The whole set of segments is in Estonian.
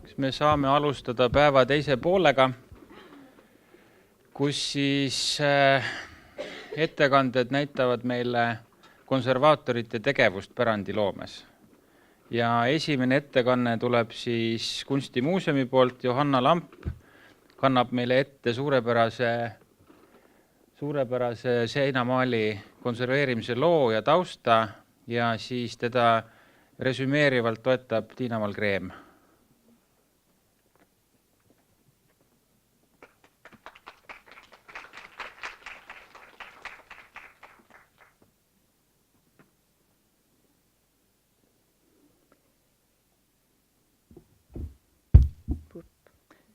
Kas me saame alustada päeva teise poolega, kus siis ettekanded näitavad meile konservaatorite tegevust pärandiloomes. Ja esimene ettekanne tuleb siis Kunstimuuseumi poolt. Johanna Lamp kannab meile ette suurepärase seinamaali konserveerimise loo ja tausta ja siis teda resümeerivalt toetab Tiina Malgreem.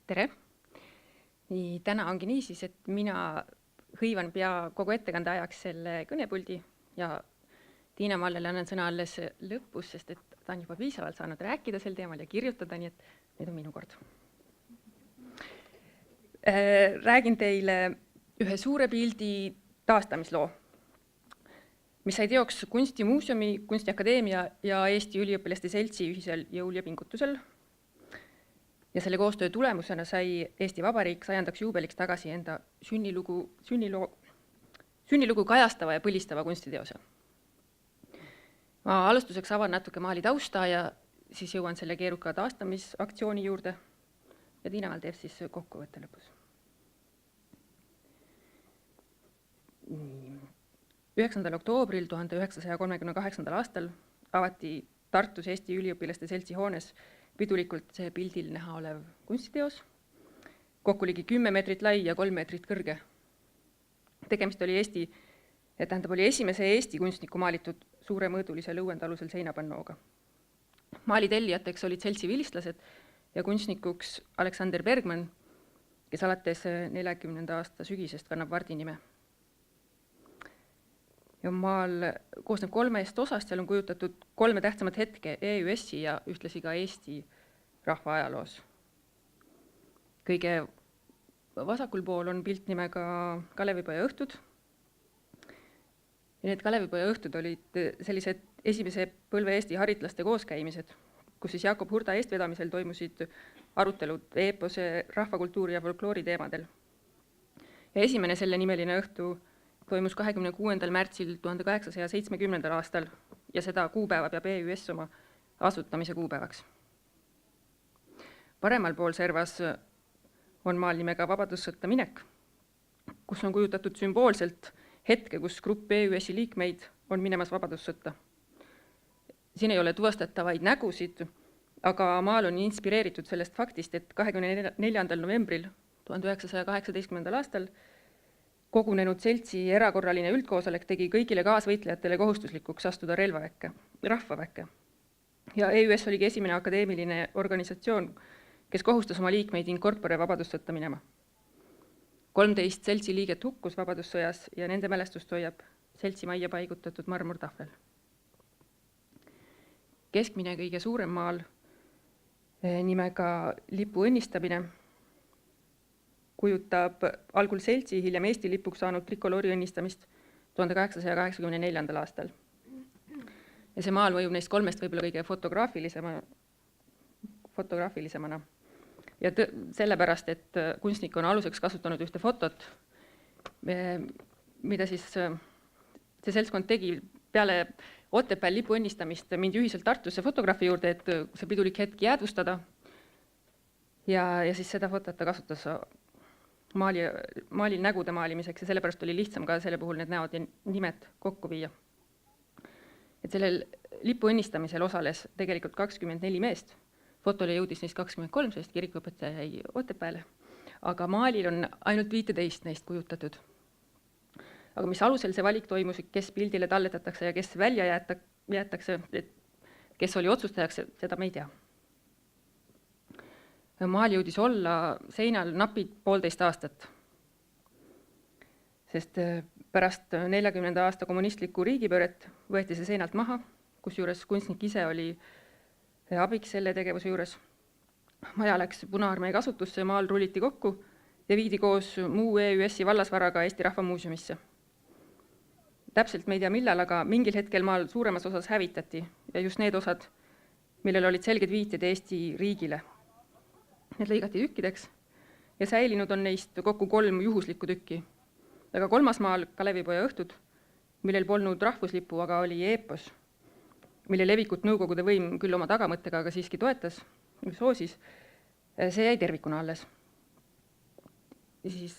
Tere! Nii, täna ongi niisiis, et mina hõivan pea kogu ettekande ajaks selle kõnepuldi ja Tiina Mallele annan sõna alles lõpus, sest et ta on juba piisavalt saanud rääkida sel teemal ja kirjutada, nii et nüüd on minu kord. Räägin teile ühe suure pildi taastamisloo, mis sai teoks Kunstimuuseumi, Kunstiakadeemia ja Eesti Üliõpilaste Seltsi ühisel jõul ja pingutusel. Ja selle koostöö tulemusena sai Eesti Vabariik 100. juubeliks tagasi enda sünnilugu kajastava ja põlistava kunstiteose. Ma alustuseks avan natuke maali tausta ja siis jõuan selle keeruka taastamisaktsiooni juurde ja Tiina teeb siis kokkuvõtte lõpus. 9. oktoobril 1938. aastal avati Tartus Eesti Üliõpilaste Seltsi hoones pidulikult see pildil näha olev kunstiteos, kokku ligi 10 meetrit lai ja 3 meetrit kõrge. Tegemist oli esimese Eesti kunstniku maalitud suuremõõdulise lõuendalusel seinapannooga. Maali tellijateks olid seltsi vilistlased ja kunstnikuks Alexander Bergman, kes alates 40. aasta sügisest kannab Vardi nime. Ja maal koosneb 3 osast, seal on kujutatud 3 tähtsamat hetke EÜS-i ja ühtlasi ka Eesti rahva ajaloos. Kõige vasakul pool on pilt nimega Kalevipoja õhtud. Ja need Kalevipoja õhtud olid sellised esimese põlve Eesti haritlaste kooskäimised, kus siis Jakob Hurda eestvedamisel toimusid arutelud eepose, rahvakultuuri ja folkloori teemadel. Ja esimene selle nimeline õhtu toimus 26. märtsil 1870. aastal ja seda kuupäeva peab EÜS oma asutamise kuupäevaks. Paremal pool servas on maal nimega Vabadussõtta minek, kus on kujutatud sümboolselt hetke, kus grupp EÜS-i liikmeid on minemas vabadussõtta. Siin ei ole tuvastatavaid nägusid, aga maal on inspireeritud sellest faktist, et 24. novembril 1918. aastal kogunenud seltsi erakorraline üldkoosolek tegi kõigile kaasvõitlejatele kohustuslikuks astuda rahvaväkke. Ja EÜS oligi esimene akadeemiline organisatsioon, kes kohustas oma liikmeid in corpore vabadussõtta minema. 13 seltsi liiget hukkus vabadussõjas ja nende mälestust hoiab seltsi majja paigutatud marmortahvel. Keskmine kõige suurem maal nimega lipu õnnistamine kujutab algul seltsi, hiljem Eesti lipuks saanud trikoloori õnnistamist 1884. aastal. Ja see maal mõjub neist 3 võib-olla kõige fotograafilisemana. Ja sellepärast, et kunstnik on aluseks kasutanud ühte fotot, mida siis see seltskond tegi peale Otepääl lipu õnnistamist, mindi ühiselt Tartusse fotograafi juurde, et see pidulik hetk jäädvustada. Ja siis seda fotot ta kasutas maalil nägude maalimiseks ja sellepärast oli lihtsam ka selle puhul need näod ja nimed kokku viia. Et sellel lipu õnnistamisel osales tegelikult 24 meest. Fotole jõudis neist 23, sest kirikuõpetaja jäi Otepääle, aga maalil on ainult 15 neist kujutatud. Aga mis alusel see valik toimus, kes pildile talletatakse ja kes välja jäetakse, et kes oli otsustajaks, seda me ei tea. Maal jõudis olla seinal napid 1,5 aastat, sest pärast 40. aasta kommunistlikku riigipööret võeti see seinalt maha, kusjuures kunstnik ise oli abiks selle tegevuse juures. Maja läks Punaarmee kasutusse, maal rulliti kokku ja viidi koos muu EÜS-i vallasvaraga Eesti Rahva Muuseumisse. Täpselt me ei tea millal, aga mingil hetkel maal suuremas osas hävitati ja just need osad, millel olid selged viited Eesti riigile. need lõigati tükkideks ja säilinud on neist kokku 3 juhuslikku tükki. Aga 3. maal Kalevipoja õhtud, millel polnud rahvuslipu, aga oli eepos, mille levikut Nõukogude võim küll oma tagamõttega, aga siiski toetas, soosis, see jäi tervikuna alles. Ja siis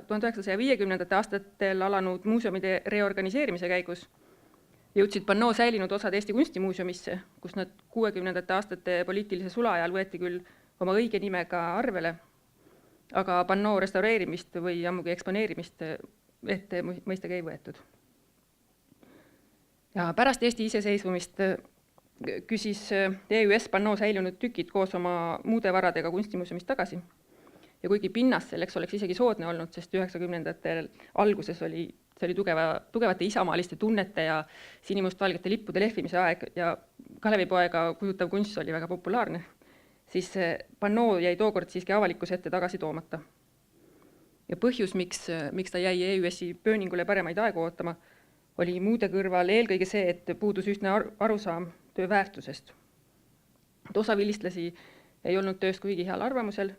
1950. aastatel alanud muuseumide reorganiseerimise käigus jõudsid pannoo säilinud osad Eesti Kunstimuuseumisse, kus nad 60. aastate poliitilise sula ajal võeti küll oma õige nimega arvele, aga pannoo restaureerimist või ammugi eksponeerimist ette mõistagi ei võetud. Ja pärast Eesti iseseisvumist küsis EÜS pannoo säilunud tükid koos oma muude varadega Kunstimuuseumist tagasi. Ja kuigi pinnas selleks oleks isegi soodne olnud, sest 90. alguses oli tugevate isamaaliste tunnete ja sinimustvalgete lippude lehvimise aeg ja Kalevipoega kujutav kunst oli väga populaarne, siis pannoo jäi tookord siiski avalikkuse ette tagasi toomata. Ja põhjus, miks ta jäi EÜS-i pööningule paremaid aegu ootama, oli muude kõrval eelkõige see, et puudus ühtne arusaam töö väärtusest. Osa vilistlasi ei olnud tööst kuigi heal arvamusel,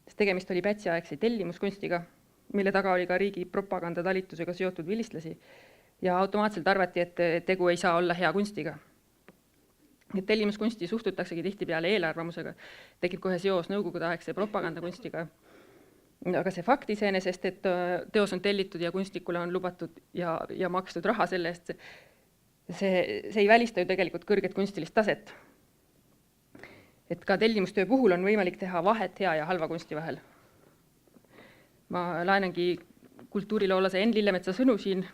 sest tegemist oli pätsiaegse tellimuskunstiga, mille taga oli ka riigi propagandatalitusega seotud vilistlasi ja automaatselt arvati, et tegu ei saa olla hea kunstiga. Tellimuskunsti suhtutaksegi tihtipeale eelarvamusega, tekib kohe seos nõukogudeaegse propagandakunstiga. Aga see fakt iseenesest, et teos on tellitud ja kunstnikule on lubatud ja makstud raha selle eest, see ei välista ju tegelikult kõrget kunstilist taset. Et ka tellimustöö puhul on võimalik teha vahet hea ja halva kunsti vahel. Ma laenangi kultuuriloolase Enn Lillemetsa sõnu siin,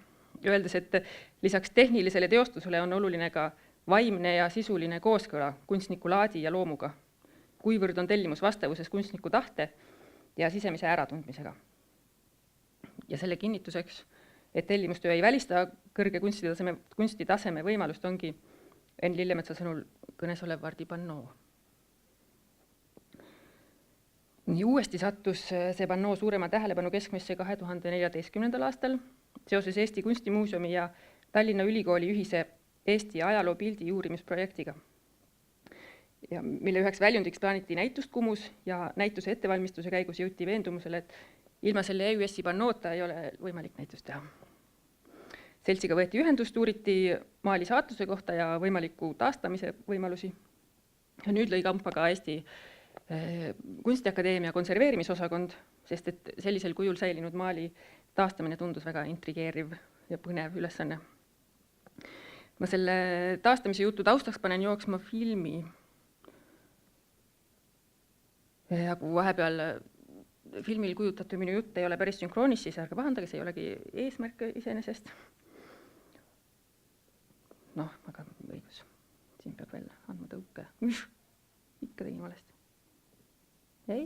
öeldes, et lisaks tehnilisele teostusele on oluline ka vaimne ja sisuline kooskõla kunstniku laadi ja loomuga, kuivõrd on tellimus vastavuses kunstniku tahte ja sisemise äratundmisega. Ja selle kinnituseks, et tellimustöö ei välista kõrge kunstitaseme võimalust, ongi Enn Lillemetsa sõnul kõnes olev Vardi pannoo. Nii uuesti sattus see pannoo suurema tähelepanu keskmesse 2014. aastal seoses Eesti Kunstimuuseumi ja Tallinna Ülikooli ühise Eesti ajaloo pildi uurimisprojektiga, ja mille üheks väljundiks plaaniti näitust Kumus ja näituse ettevalmistuse käigus jõuti veendumusele, et ilma selle EÜS-i pannoota ei ole võimalik näitust teha. Seltsiga võeti ühendust, uuriti maali saatuse kohta ja võimaliku taastamise võimalusi. Ja nüüd lõi kampa ka Eesti Kunstiakadeemia konserveerimisosakond, sest et sellisel kujul säilinud maali taastamine tundus väga intrigeeriv ja põnev ülesanne. Ma selle taastamise jutu taustaks panen jooksma filmi. Ja kui vahepeal filmil kujutatud minu jutt ei ole päris sünkroonis, siis ärge pahandage, see ei olegi eesmärk iseenesest. Aga õigus. Siin peab veel andma tõuke. Ikka tegin valesti. Ei.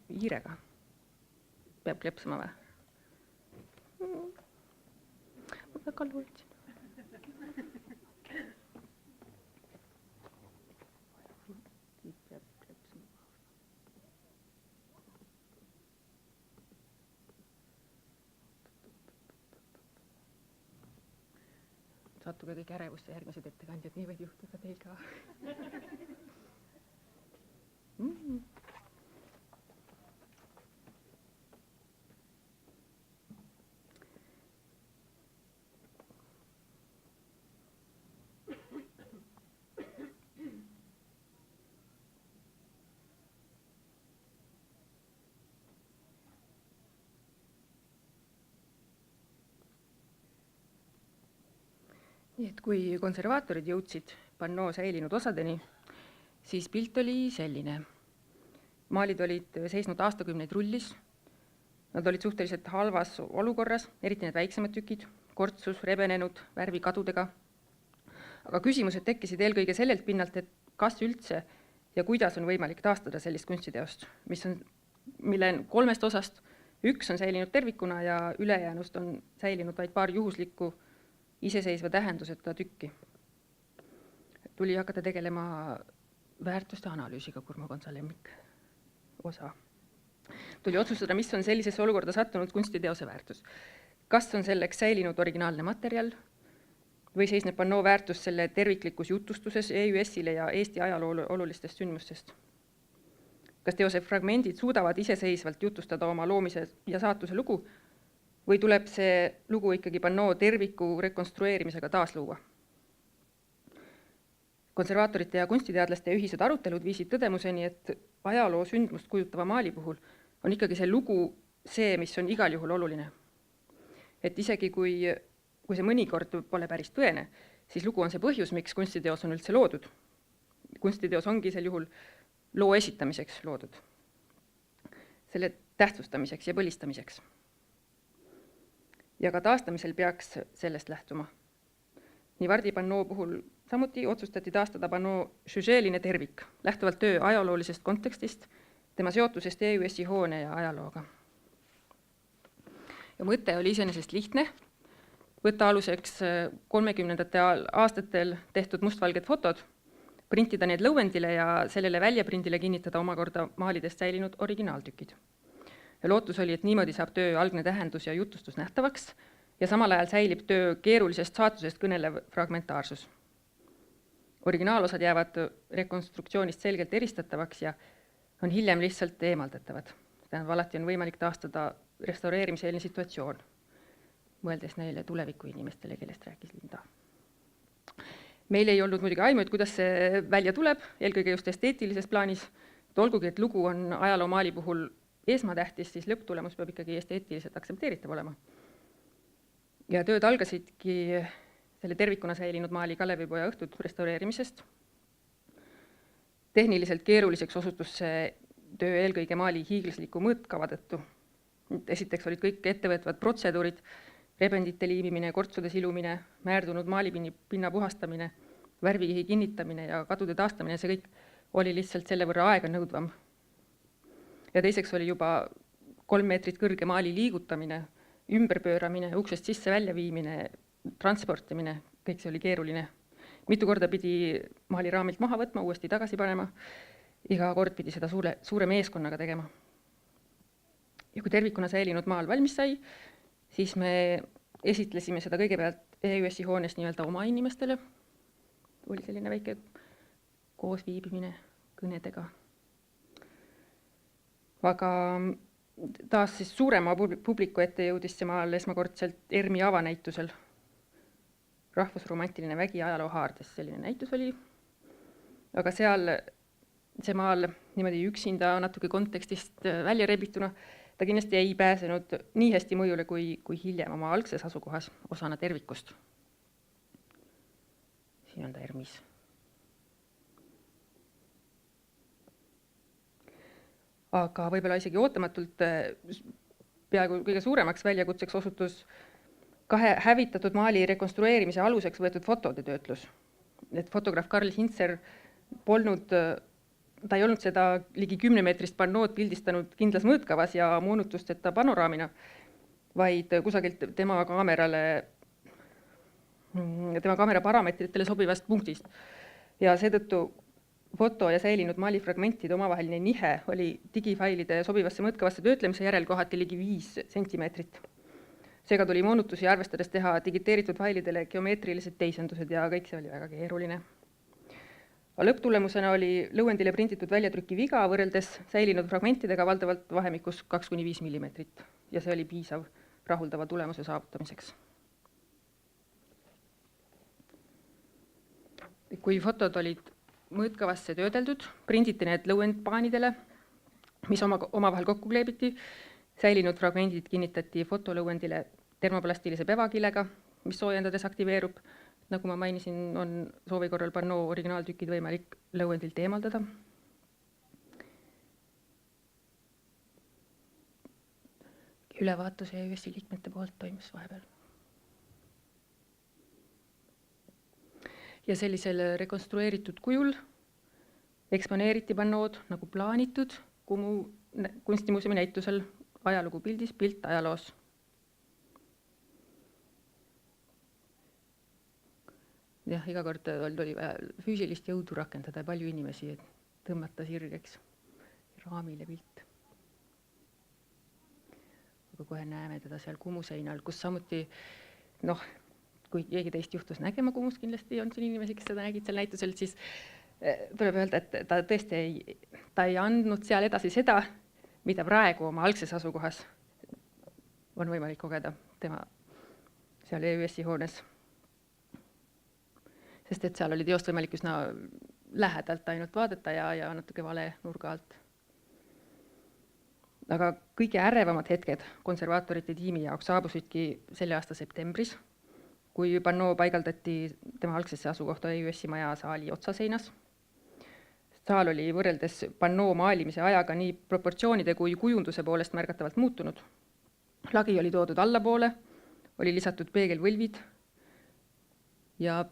Hiirega. Peab klepsama või? Ma väga lootsin. Sattuge kõik ärevusse järgmised ettekandjad, nii võib juhtuda teil ka. Nii et kui konservaatorid jõudsid pannoo säilinud osadeni, siis pilt oli selline. Maalid olid seisnud aastakümneid rullis, nad olid suhteliselt halvas olukorras, eriti need väiksemad tükid, kortsus, rebenenud, värvikadudega. Aga küsimused tekkisid eelkõige sellelt pinnalt, et kas üldse ja kuidas on võimalik taastada sellist kunstiteost, mille 3 osast 1 on säilinud tervikuna ja ülejäänust on säilinud vaid paar juhuslikku iseseisva tähenduseta tükki. Tuli hakata tegelema väärtuste analüüsiga, Kurmo Konsa lemmik osa. Tuli otsustada, mis on sellisesse olukorda sattunud kunstiteose väärtus. Kas on selleks säilinud originaalne materjal, või seisneb pannoo väärtus selle terviklikus jutustuses EÜS-ile ja Eesti ajaloo olulistest sündmustest? Kas teose fragmendid suudavad iseseisvalt jutustada oma loomise ja saatuse lugu või tuleb see lugu ikkagi pannoo terviku rekonstrueerimisega taasluua? Konservaatorite ja kunstiteadlaste ühised arutelud viisid tõdemuseni, et ajaloo sündmust kujutava maali puhul on ikkagi see lugu see, mis on igal juhul oluline. Et isegi kui see mõnikord pole päris tõene, siis lugu on see põhjus, miks kunstiteos on üldse loodud. Kunstiteos ongi sel juhul loo esitamiseks loodud, selle tähtsustamiseks ja põlistamiseks. Ja ka taastamisel peaks sellest lähtuma. Nii Vardi pannoo puhul samuti otsustati taastada pannoo žüžeeline tervik, lähtuvalt töö ajaloolisest kontekstist, tema seotusest EÜS-i hoone ja ajalooga. Ja mõte oli iseenesest lihtne, võtta aluseks 30. aastatel tehtud mustvalged fotod, printida need lõuendile ja sellele väljaprindile kinnitada omakorda maalidest säilinud originaaltükid. Ja lootus oli, et niimoodi saab töö algne tähendus ja jutustus nähtavaks ja samal ajal säilib töö keerulisest saatusest kõnelev fragmentaarsus. Originaalosad jäävad rekonstruktsioonist selgelt eristatavaks ja on hiljem lihtsalt eemaldatavad. Tähendab, alati on võimalik taastada restaureerimise eelne situatsioon, mõeldes neile tuleviku inimestele, kellest rääkis Linda. Meil ei olnud muidugi aimu, et kuidas see välja tuleb, eelkõige just esteetilises plaanis. Olgugi, et lugu on ajaloomaali puhul esmatähtis, siis lõpptulemus peab ikkagi esteetiliselt aktsepteeritav olema. Ja tööd algasidki selle tervikuna säilinud maali Kalevipoja õhtud restaureerimisest. Tehniliselt keeruliseks osutus see töö eelkõige maali hiiglasliku mõõtkava tõttu. Esiteks olid kõik ettevõtvad protseduurid, rebendite liimimine, kortsude silumine, määrdunud maalipinna puhastamine, värvikihi kinnitamine ja kadude taastamine, see kõik oli lihtsalt selle võrra aega nõudvam. Ja teiseks oli juba 3 meetrit kõrge maali liigutamine, ümberpööramine, uksest sisse välja viimine, transportimine, kõik see oli keeruline. Mitu korda pidi maali raamilt maha võtma, uuesti tagasi panema, iga kord pidi seda suure meeskonnaga tegema. Ja kui tervikuna säilinud maal valmis sai, siis me esitlesime seda kõigepealt EÜS-i hoones nii-öelda oma inimestele. Oli selline väike koosviibimine kõnedega. Aga taas siis suurema publiku ette jõudis see maal esmakordselt ERMi avanäitusel. Rahvusromantiline vägi ajaloo haardes, selline näitus oli. Aga seal see maal niimoodi üksinda natuke kontekstist välja rebituna, ta kindlasti ei pääsenud nii hästi mõjule kui hiljem oma algses asukohas osana tervikust. Siin on ta ERMis. Aga võib-olla isegi ootamatult peaaegu kõige suuremaks väljakutseks osutus 2 hävitatud maali rekonstrueerimise aluseks võetud fotode töötlus. Et fotograaf Karl Hintzer ta ei olnud seda ligi 10-meetrist pannood pildistanud kindlas mõõtkavas ja moonutusteta panoraamina, vaid kusagilt tema kaamera parameetritele sobivast punktist. Ja seetõttu foto ja säilinud maali fragmentide omavaheline nihe oli digifailide sobivasse mõõtkavasse töötlemise järel kohati ligi 5 sentimeetrit. Seega tuli moonutusi arvestades teha digiteeritud failidele geomeetrilised teisendused ja kõik see oli väga keeruline. Lõpptulemusena oli lõuendile prinditud väljatrüki viga võrreldes säilinud fragmentidega valdavalt vahemikus 2–5 millimeetrit ja see oli piisav rahuldava tulemuse saavutamiseks. Kui fotod olid mõõtkavasse töödeldud, prinditi need lõuendpaanidele, mis omavahel kokku kleebiti, säilinud fragmendid kinnitati fotolõuendile termoplastilise pevakilega, mis soojendades aktiveerub. Nagu ma mainisin, on soovi korral pannoo originaaltükid võimalik lõuendilt eemaldada. Ülevaatus EÜS-i liikmete poolt toimus vahepeal. Ja sellisel rekonstrueeritud kujul eksponeeriti pannood nagu plaanitud Kumu kunstimuuseumi näitusel ajalugu pildis, pilt ajaloos. Jah, iga kord oli vaja füüsilist jõudu rakendada ja palju inimesi, et tõmmata sirgeks raamile pilt. Aga kohe näeme teda seal Kumu seinal, kus samuti, kui keegi teist juhtus nägema Kumus, kindlasti on siin inimesi, kes seda nägid seal näitusel, siis tuleb öelda, et ta tõesti ta ei andnud seal edasi seda, mida praegu oma algses asukohas on võimalik kogeda tema seal EÜS-i hoones. Sest et seal oli teost võimalik üsna lähedalt ainult vaadata ja natuke vale nurga alt. Aga kõige ärevamad hetked konservaatorite tiimi jaoks saabusidki selle aasta septembris, kui Pannoo paigaldati tema algsesse asukohta EÜS-i maja saali otsaseinas. Saal oli võrreldes Pannoo maalimise ajaga nii proportsioonide kui kujunduse poolest märgatavalt muutunud. Lagi oli toodud allapoole, oli lisatud peegelvõlvid ja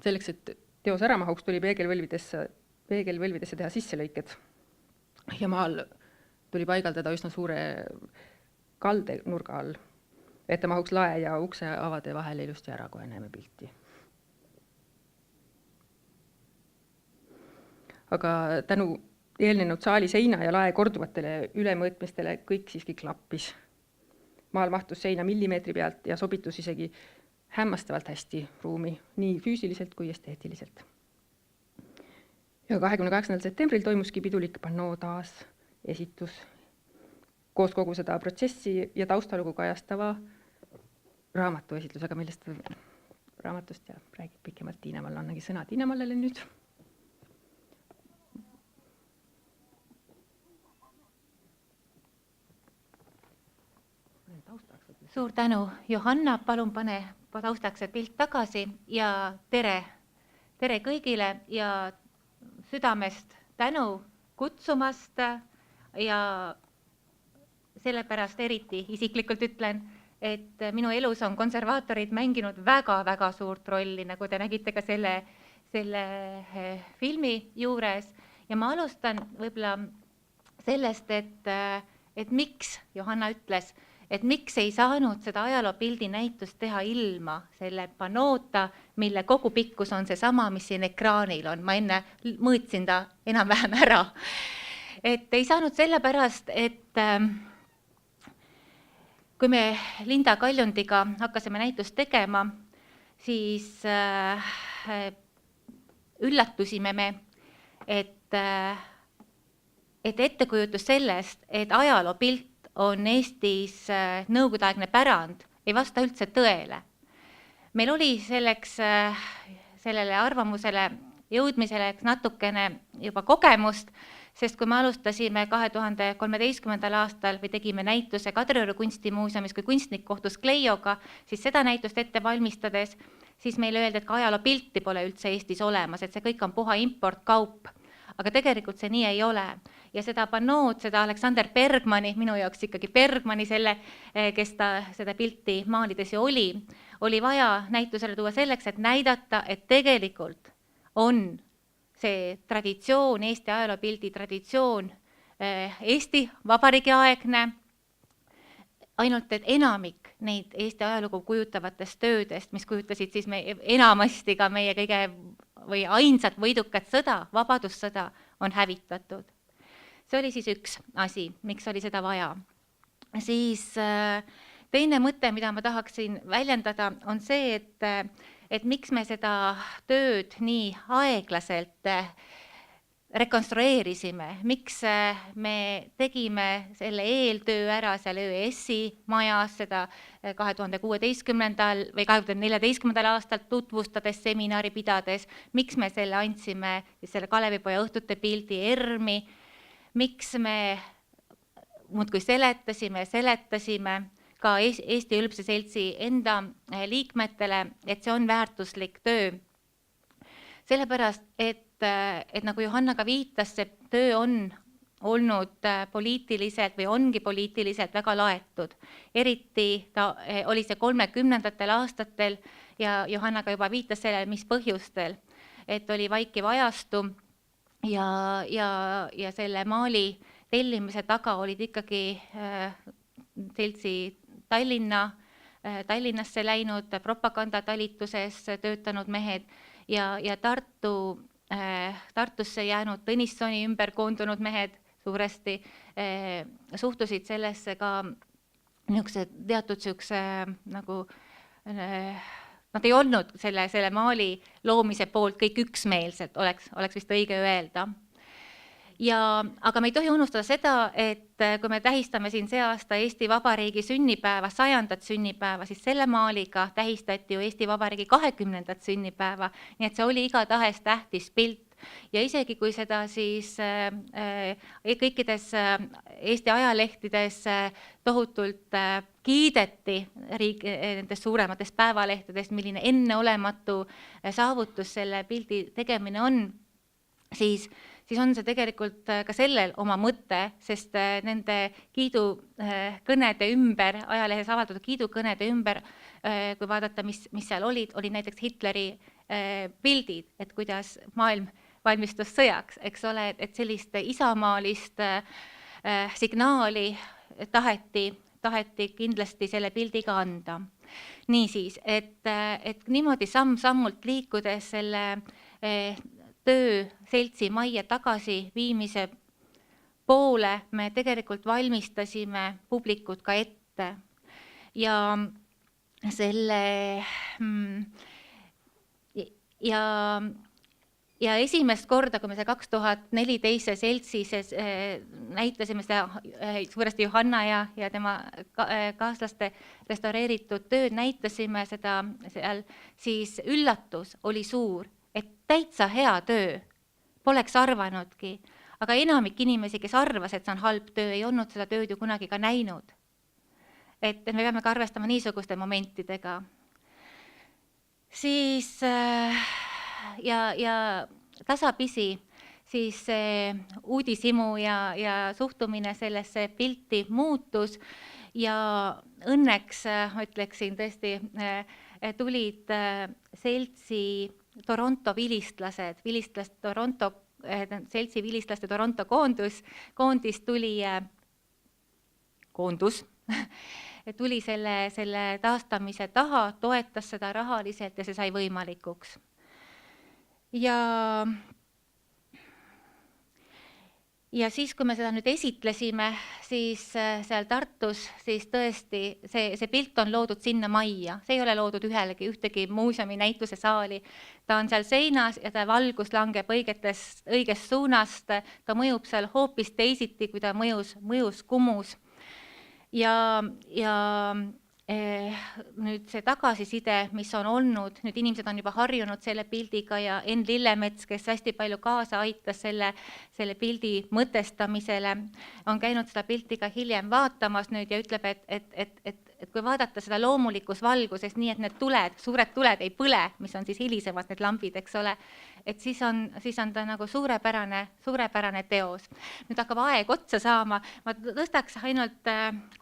selleks, et teos ära mahuks, tuli peegelvõlvidesse teha sisselõiked. Ja maal tuli paigaldada üsna suure kalde nurga all, et ta mahuks lae ja ukse avade vahel ilusti ära, kohe näeme pilti. Aga tänu eelnenud saali seina ja lae korduvatele ülemõõtmistele kõik siiski klappis. Maal mahtus seina millimeetri pealt ja sobitus isegi hämmastavalt hästi ruumi, nii füüsiliselt kui esteetiliselt. Ja 28. septembril toimuski pidulik Pannoo taas esitus koos kogu seda protsessi ja taustalugu kajastava raamatu esitlusega, millest raamatust ja räägib pikemalt Tiina Mall. Annagi sõna Tiina Mallele nüüd. Suur tänu, Johanna, palun pane taustaks pilt tagasi ja tere kõigile ja südamest tänu kutsumast ja sellepärast eriti isiklikult ütlen, et minu elus on konservaatorid mänginud väga-väga suurt rolli, nagu te nägite ka selle filmi juures ja ma alustan võib-olla sellest, et miks Johanna ütles, et miks ei saanud seda ajaloopildi näitust teha ilma selle Pannoota, mille kogu pikkus on seesama, mis siin ekraanil on. Ma enne mõõtsin ta enam-vähem ära. Et ei saanud sellepärast, et kui me Linda Kaljundiga hakkasime näitust tegema, siis üllatusime me, et ettekujutus sellest, et ajaloopilt on Eestis nõukogudeaegne pärand, ei vasta üldse tõele. Meil oli sellele arvamusele jõudmisele natukene juba kogemust, sest kui me alustasime 2013. aastal või tegime näituse Kadrioru kunstimuuseumis, kui kunstnik kohtus Kleioga, siis seda näitust ette valmistades, siis meile öeldi, et ka ajaloopilti pole üldse Eestis olemas, et see kõik on puha importkaup. Aga tegelikult see nii ei ole. Ja seda Pannood, seda Aleksander Bergmani, minu jaoks ikkagi Bergmani, kes ta seda pilti maalides oli vaja näitusele tuua selleks, et näidata, et tegelikult on see traditsioon, Eesti ajaloopildi traditsioon Eesti Vabariigi aegne, ainult et enamik neid Eesti ajalugu kujutavatest töödest, mis kujutasid siis enamasti ka meie kõige või ainsat võidukat sõda, vabadussõda, on hävitatud. See oli siis üks asi, miks oli seda vaja. Siis teine mõte, mida ma tahaksin väljendada, on see, et miks me seda tööd nii aeglaselt rekonstrueerisime, miks me tegime selle eeltöö ära seal EÜS-i majas seda 2016. või 2014. aastal tutvustades, seminari pidades, miks me selle andsime selle Kalevipoja õhtute pildi ERM-i, miks me muudkui seletasime ka Eesti Ülbse Seltsi enda liikmetele, et see on väärtuslik töö. Sellepärast, et nagu Johanna ka viitas, see töö on olnud poliitiliselt või ongi poliitiliselt väga laetud. Eriti oli see 30. aastatel ja Johanna ka juba viitas sellele, mis põhjustel, et oli vaikiv ajastu ja selle maali tellimise taga olid ikkagi seltsi Tallinnasse läinud propagandatalituses töötanud mehed ja Tartusse jäänud Tõnissoni ümber koondunud mehed suuresti suhtusid sellesse ka teatud nagu nad ei olnud selle maali loomise poolt kõik üksmeelselt, oleks vist õige öelda. Aga me ei tohi unustada seda, et kui me tähistame siin see aasta Eesti Vabariigi sünnipäeva, 100. sünnipäeva, siis selle maaliga tähistati ju Eesti Vabariigi 20. sünnipäeva, nii et see oli igatahes tähtis pilt. Ja isegi kui seda siis kõikides Eesti ajalehtides tohutult kiideti nendest suurematest päevalehtedest, milline enneolematu saavutus selle pildi tegemine on, siis on see tegelikult ka sellel oma mõte, sest nende kiidukõnede ümber, ajalehes avaldatud kiidukõnede ümber, kui vaadata, mis seal olid näiteks Hitleri pildid, et kuidas maailm valmistus sõjaks, eks ole, et sellist isamaalist signaali taheti kindlasti selle pildiga anda. Niisiis, et niimoodi samm-sammult liikudes selle töö seltsi majja tagasi viimise poole me tegelikult valmistasime publikut ka ette. Ja esimest korda, kui me see 2014 seltsis näitasime seda suuresti Johanna ja tema kaaslaste restaureeritud tööd, näitasime seda seal, siis üllatus oli suur, et täitsa hea töö, poleks arvanudki, aga enamik inimesi, kes arvas, et see on halb töö, ei olnud seda tööd ju kunagi ka näinud. Et me peame ka arvestama niisuguste momentidega. Siis ja tasapisi siis uudishimu ja suhtumine sellesse pilti muutus ja õnneks, ma ütleksin tõesti, tulid seltsi Toronto vilistlased, seltsi vilistlaste Toronto koondis tuli selle taastamise taha, toetas seda rahaliselt ja see sai võimalikuks. Ja siis, kui me seda nüüd esitlesime, siis seal Tartus, siis tõesti see pilt on loodud sinna majja. See ei ole loodud ühtegi muuseumi näituse saali. Ta on seal seinas ja ta valgus langeb õigest suunast. Ta mõjub seal hoopis teisiti, kui ta mõjus Kumus. Ja nüüd see tagasiside, mis on olnud, nüüd inimesed on juba harjunud selle pildiga ja Enn Lillemets, kes hästi palju kaasa aitas selle pildi mõtestamisele, on käinud seda pilti ka hiljem vaatamas nüüd ja ütleb, et kui vaadata seda loomulikus valguses, nii et need suured tuled ei põle, mis on siis hilisemad need lambid, eks ole, et siis on ta nagu suurepärane teos. Nüüd hakkab aeg otsa saama, ma tõstaks ainult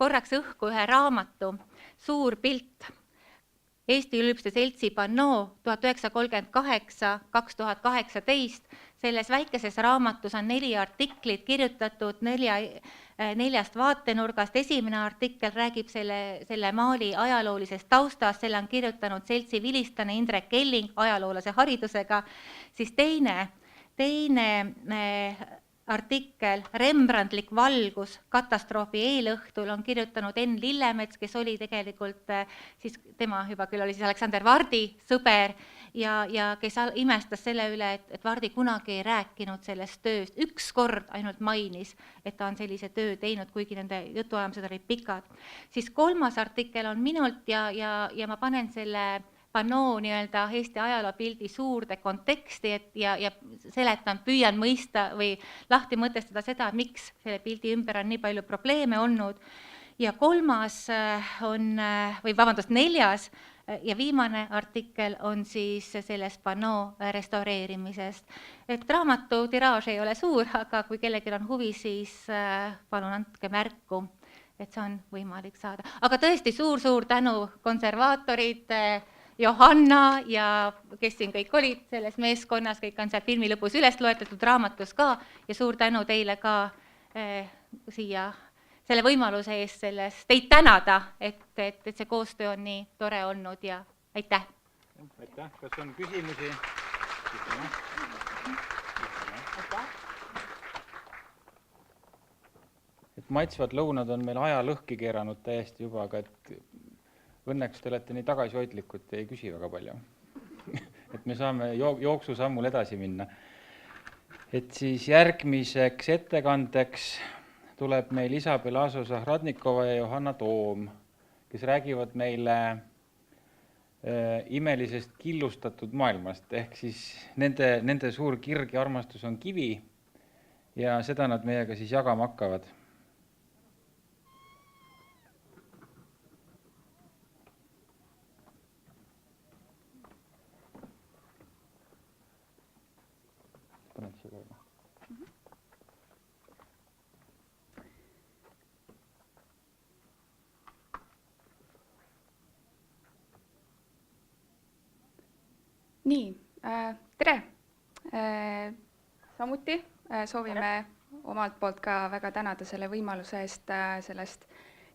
korraks õhku ühe raamatu, Suur pilt, Eesti Üliõpilaste Seltsi pannoo 1938-2018. Selles väikeses raamatus on 4 artiklit kirjutatud 4 vaatenurgast. Esimene artikkel räägib selle maali ajaloolisest taustast, selle on kirjutanud seltsi vilistlane Indrek Kelling ajaloolase haridusega. Siis teine artikkel Rembrandtlik valgus katastroofi eelõhtul on kirjutanud Enn Lillemets, kes oli tegelikult, siis tema juba küll oli siis Aleksander Vardi sõber ja kes imestas selle üle, et Vardi kunagi ei rääkinud sellest tööst. Üks kord ainult mainis, et ta on sellise töö teinud, kuigi nende jutuajamised olid pikad. Siis 3. artikkel on minult ja ma panen selle pannoo nii-öelda Eesti ajaloopildi suurde konteksti ja seletan, püüan mõista või lahti mõtestada seda, miks selle pildi ümber on nii palju probleeme olnud. Ja 4. ja viimane artikkel on siis sellest pannoo restaureerimisest. Et raamatu tiraaž ei ole suur, aga kui kellelgi on huvi, siis palun andke märku, et see on võimalik saada. Aga tõesti suur tänu konservaatorid, Johanna ja kes siin kõik olid selles meeskonnas, kõik on seal filmi lõpus üles loetletud raamatus ka ja suur tänu teile ka siia selle võimaluse eest teid tänada, et see koostöö on nii tore olnud ja aitäh! Aitäh! Kas on küsimusi? Et maitsvad lõunad on meil aja lõhki keeranud täiesti juba, aga et õnneks te olete nii tagasihoidlikud ja ei küsi väga palju. Et me saame jooksusammul edasi minna. Et siis järgmiseks ettekandeks tuleb meil Isabel Aaso-Zahradnikova ja Johanna Toom, kes räägivad meile imelisest killustatud maailmast, ehk siis nende suur kirg ja armastus on kivi ja seda nad meiega siis jagama hakkavad. Nii, tere! Samuti soovime omalt poolt ka väga tänada selle võimaluse eest sellest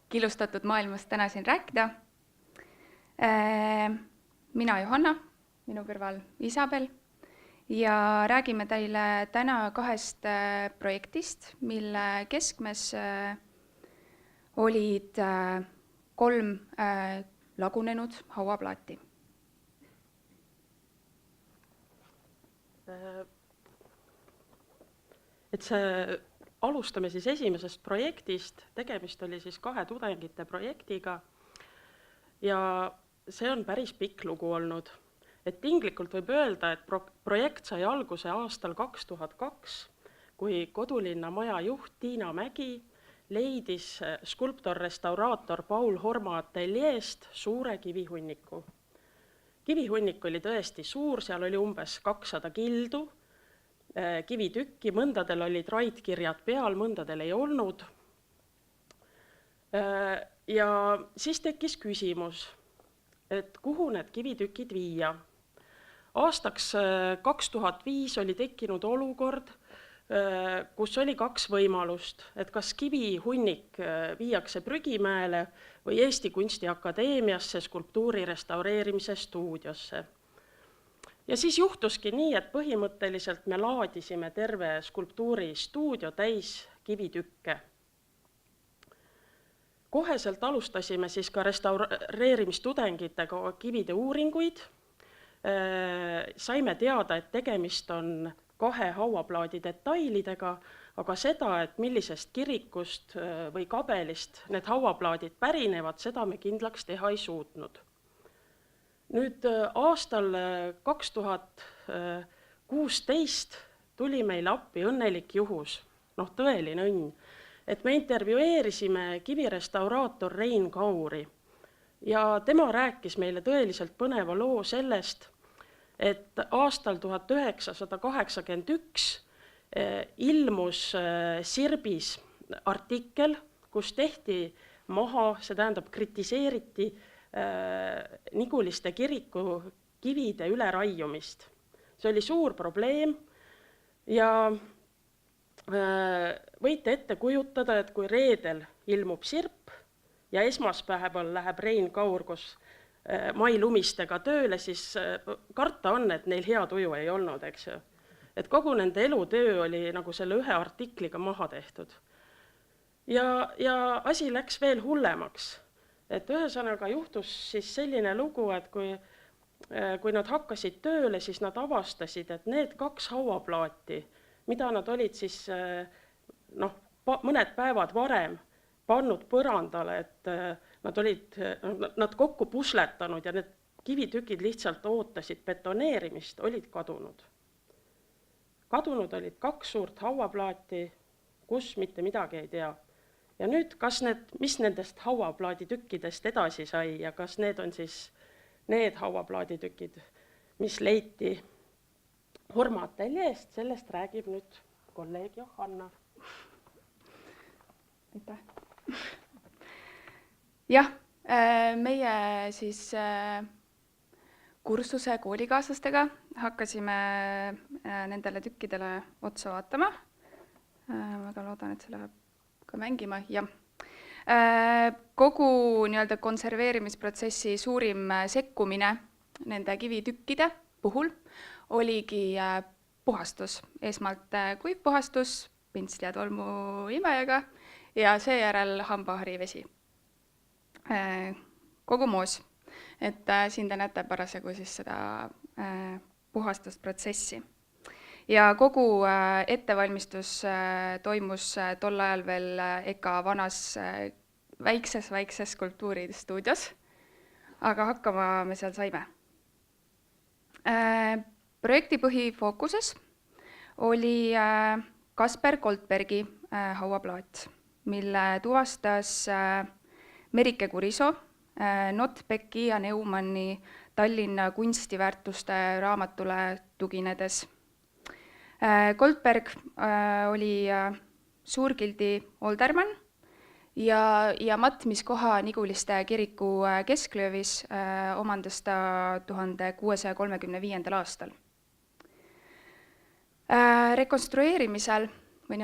killustatud maailmast täna siin rääkida. Mina Johanna, minu kõrval Isabel ja räägime teile täna 2 projektist, mille keskmes olid 3 lagunenud hauaplaati. Et alustame siis esimesest projektist, tegemist oli siis 2 tudengite projektiga ja see on päris pikk lugu olnud. Et tinglikult võib öelda, et projekt sai alguse aastal 2002, kui Kodulinna maja juht Tiina Mägi leidis skulptor-restauraator Paul Horma ateljeest suure kivihunniku. Kivihunnik oli tõesti suur, seal oli umbes 200 kildu, kivitükki, mõndadel olid raidkirjad peal, mõndadel ei olnud. Ja siis tekkis küsimus, et kuhu need kivitükid viia. Aastaks 2005 oli tekkinud olukord, kus oli 2 võimalust, et kas kivihunnik viiakse Prügimäele või Eesti Kunstiakadeemiasse skulptuuri restaureerimise stuudiosse. Ja siis juhtuski nii, et põhimõtteliselt me laadisime terve skulptuuri stuudio täis kivitükke. Koheselt alustasime siis ka restaureerimistudengitega kivide uuringuid. Saime teada, et tegemist on 2 hauaplaadi detailidega, aga seda, et millisest kirikust või kabelist need hauaplaadid pärinevad, seda me kindlaks teha ei suutnud. Nüüd aastal 2016 tuli meil appi õnnelik juhus, tõeline õnn, et me intervjueerisime kivirestauraator Rein Kauri ja tema rääkis meile tõeliselt põneva loo sellest, et aastal 1981 ilmus Sirbis artikkel, kus tehti maha, see tähendab kritiseeriti Niguliste kiriku kivide üleraiumist. See oli suur probleem ja võite ette kujutada, et kui reedel ilmub Sirp ja esmaspäeval läheb Rein Kaur koos mailumistega tööle, siis karta on, et neil hea tuju ei olnud, eks ju. Et kogu nende elutöö oli nagu selle ühe artikliga maha tehtud. Ja asi läks veel hullemaks. Et ühesõnaga juhtus siis selline lugu, et kui nad hakkasid tööle, siis nad avastasid, et need 2 hauaplaati, mida nad olid siis mõned päevad varem pannud põrandale, et nad kokku pusletanud ja need kivitükid lihtsalt ootasid betoneerimist, olid kadunud. Kadunud olid 2 suurt hauaplaati, kus mitte midagi ei tea. Ja nüüd, mis nendest hauaplaaditükkidest edasi sai ja kas need on siis need hauaplaaditükid, mis leiti Horma ateljeest, sellest räägib nüüd kolleeg Johanna. Aitäh. Jah, meie siis kursuse koolikaaslastega hakkasime nendele tükkidele otsa vaatama. Väga loodan, et see läheb ka mängima. Ja. Kogu konserveerimisprotsessi suurim sekkumine nende kivitükkide puhul oligi puhastus. Esmalt kuivpuhastus, pintsli ja tolmu imejaga ja seejärel hambaharivesi. kogu moos. Et siin te näete parasjagu siis seda puhastusprotsessi. Ja kogu ettevalmistus toimus tol ajal veel EKA vanas väikses skulptuuristuudios, aga hakkama me seal saime. Projekti põhifookuses oli Kasper Goldbergi hauaplaat, mille tuvastas Merike Kurisoo Notbecki ja Neumanni Tallinna kunstiväärtuste raamatule tuginedes. Goldberg oli Suurgildi oldermann ja matmiskoha Niguliste kiriku kesklöövis omandas ta 1635. aastal. Rekonstrueerimisel või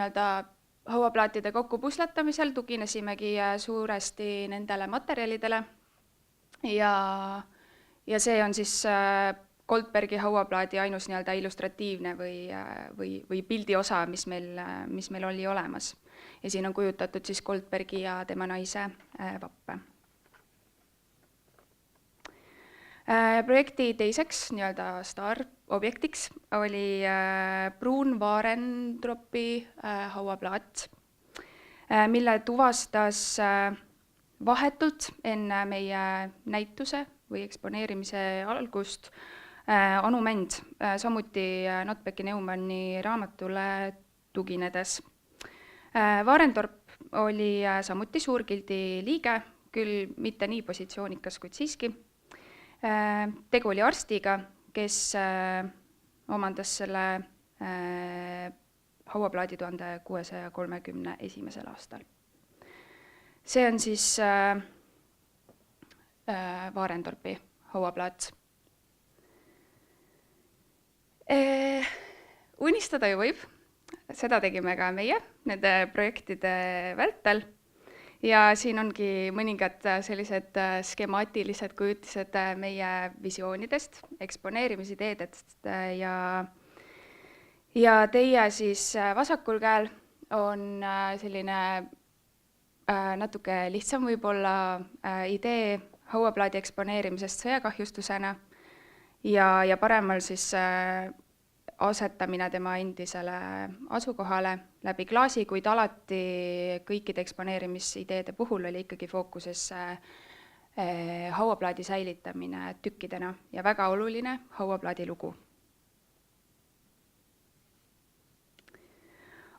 hauaplaatide kokkupusletamisel tuginesimegi suuresti nendele materjalidele ja see on siis Goldbergi hauaplaadi ainus illustratiivne või pildi osa, mis meil oli olemas. Ja siin on kujutatud siis Goldbergi ja tema naise vappe. Projekti teiseks staarobjektiks oli Bruun Warendropi hauaplaat, mille tuvastas vahetult enne meie näituse või eksponeerimise algust Anu Mänd, samuti Notbecki Neumanni raamatule tuginedes. Warendorp oli samuti Suurgildi liige, küll mitte nii positsioonikas, kuid siiski. Tegu oli arstiga, kes omandas selle hauaplaadi 1631. aastal. See on siis Warendorpi hauaplaat. Unistada ju võib, seda tegime ka meie nende projektide vältel ja siin ongi mõningad sellised skemaatilised kujutised meie visioonidest, eksponeerimisideedest ja teie siis vasakul käel on selline natuke lihtsam võib-olla idee hauaplaadi eksponeerimisest sõjakahjustusena ja paremal siis asetamine tema endisele asukohale läbi klaasi, kuid alati kõikide eksponeerimisideede puhul oli ikkagi fookuses hauaplaadi säilitamine tükkidena ja väga oluline hauaplaadi lugu.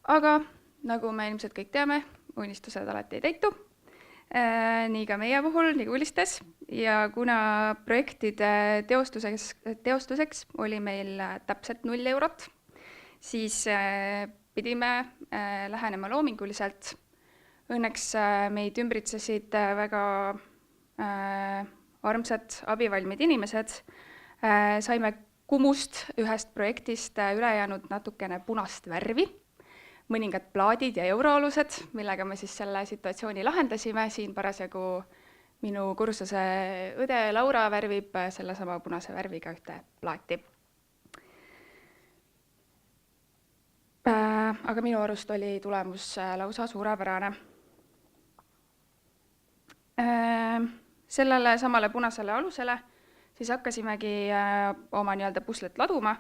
Aga nagu me ilmselt kõik teame, unistused alati ei täitu. Nii ka meie puhul Nigulistes ja kuna projektide teostuseks oli meil täpselt 0 eurot, siis pidime lähenema loominguliselt. Õnneks meid ümbritsesid väga armsad abivalmid inimesed. Saime Kumust ühest projektist ülejäänud natukene punast värvi, mõningad plaadid ja euroalused, millega me siis selle situatsiooni lahendasime. Siin parasjagu minu kursuse õde Laura värvib sellesama punase värviga ühte plaati. Aga minu arust oli tulemus lausa suurepärane. Sellele samale punasele alusele siis hakkasimegi oma puslet laduma.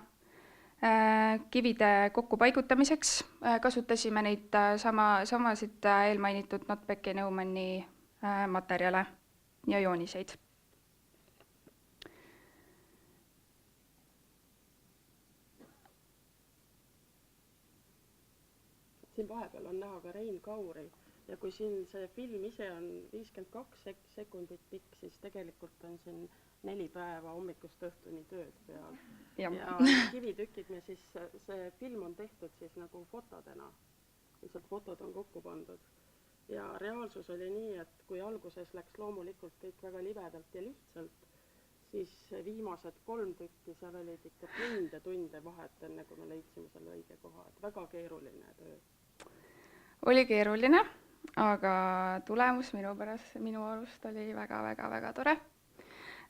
Kivide kokkupaigutamiseks kasutasime neid samasid eelmainitud Notbecki Neumanni materjale ja jooniseid. Siin vahepeal on näha ka Rein Kauri ja kui siin see film ise on 52 sekundit pikk, siis tegelikult on siin 4 päeva hommikust õhtuni tööd peal. Ja kivitükid me siis, see film on tehtud siis nagu fotodena, lihtsalt fotod on kokku pandud. Ja reaalsus oli nii, et kui alguses läks loomulikult kõik väga libedalt ja lihtsalt, siis viimased 3 tükki, seal olid ikka tunde vahet, enne kui me leidsime selle õige koha. Et väga keeruline töö. Oli keeruline, aga tulemus minu arust oli väga tore.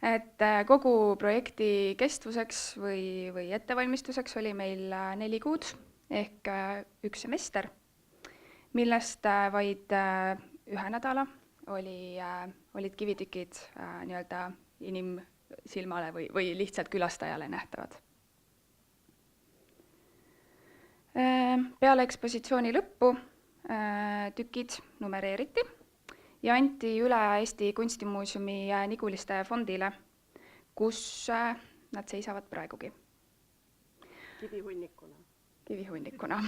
Et kogu projekti kestvuseks või ettevalmistuseks oli meil 4 kuud ehk 1 semester, millest vaid 1 nädala olid kivitükid nii-öelda inimsilmale või lihtsalt külastajale nähtavad. Peale ekspositsiooni lõppu tükid numereeriti ja anti üle Eesti Kunstimuuseumi Niguliste fondile, kus nad seisavad praegugi. Kivihunnikuna.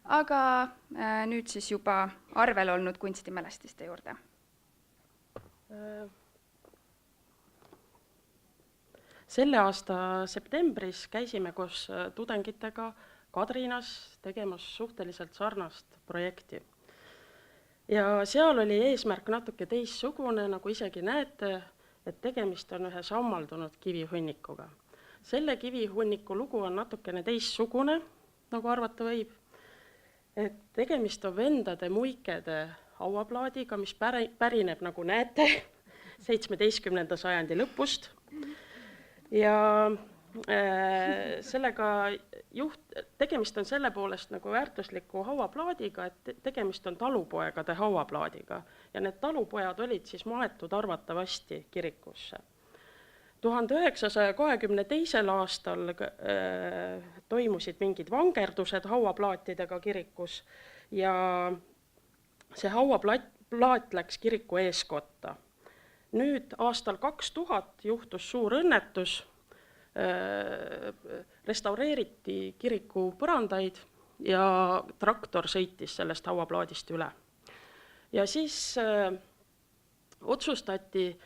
Aga nüüd siis juba arvel olnud kunstimälestiste juurde. Selle aasta septembris käisime koos tudengitega Kadrinas tegemas suhteliselt sarnast projekti. Ja seal oli eesmärk natuke teistsugune, nagu isegi näete, et tegemist on ühe sammaldunud kivihunnikuga. Selle kivihunniku lugu on natukene teistsugune, nagu arvata võib. Et tegemist on vendade muikede hauaplaadiga, mis pärineb, nagu näete, 17. sajandi lõpust. Ja sellega tegemist on selle poolest nagu väärtusliku hauaplaadiga, et tegemist on talupoegade hauaplaadiga ja need talupojad olid siis maetud arvatavasti kirikusse. 1922. aastal toimusid mingid vangerdused hauaplaatidega kirikus ja see hauaplaat läks kiriku eeskotta. Nüüd aastal 2000 juhtus suur õnnetus, restaureeriti kiriku põrandaid ja traktor sõitis sellest hauaplaadist üle. Ja siis otsustati,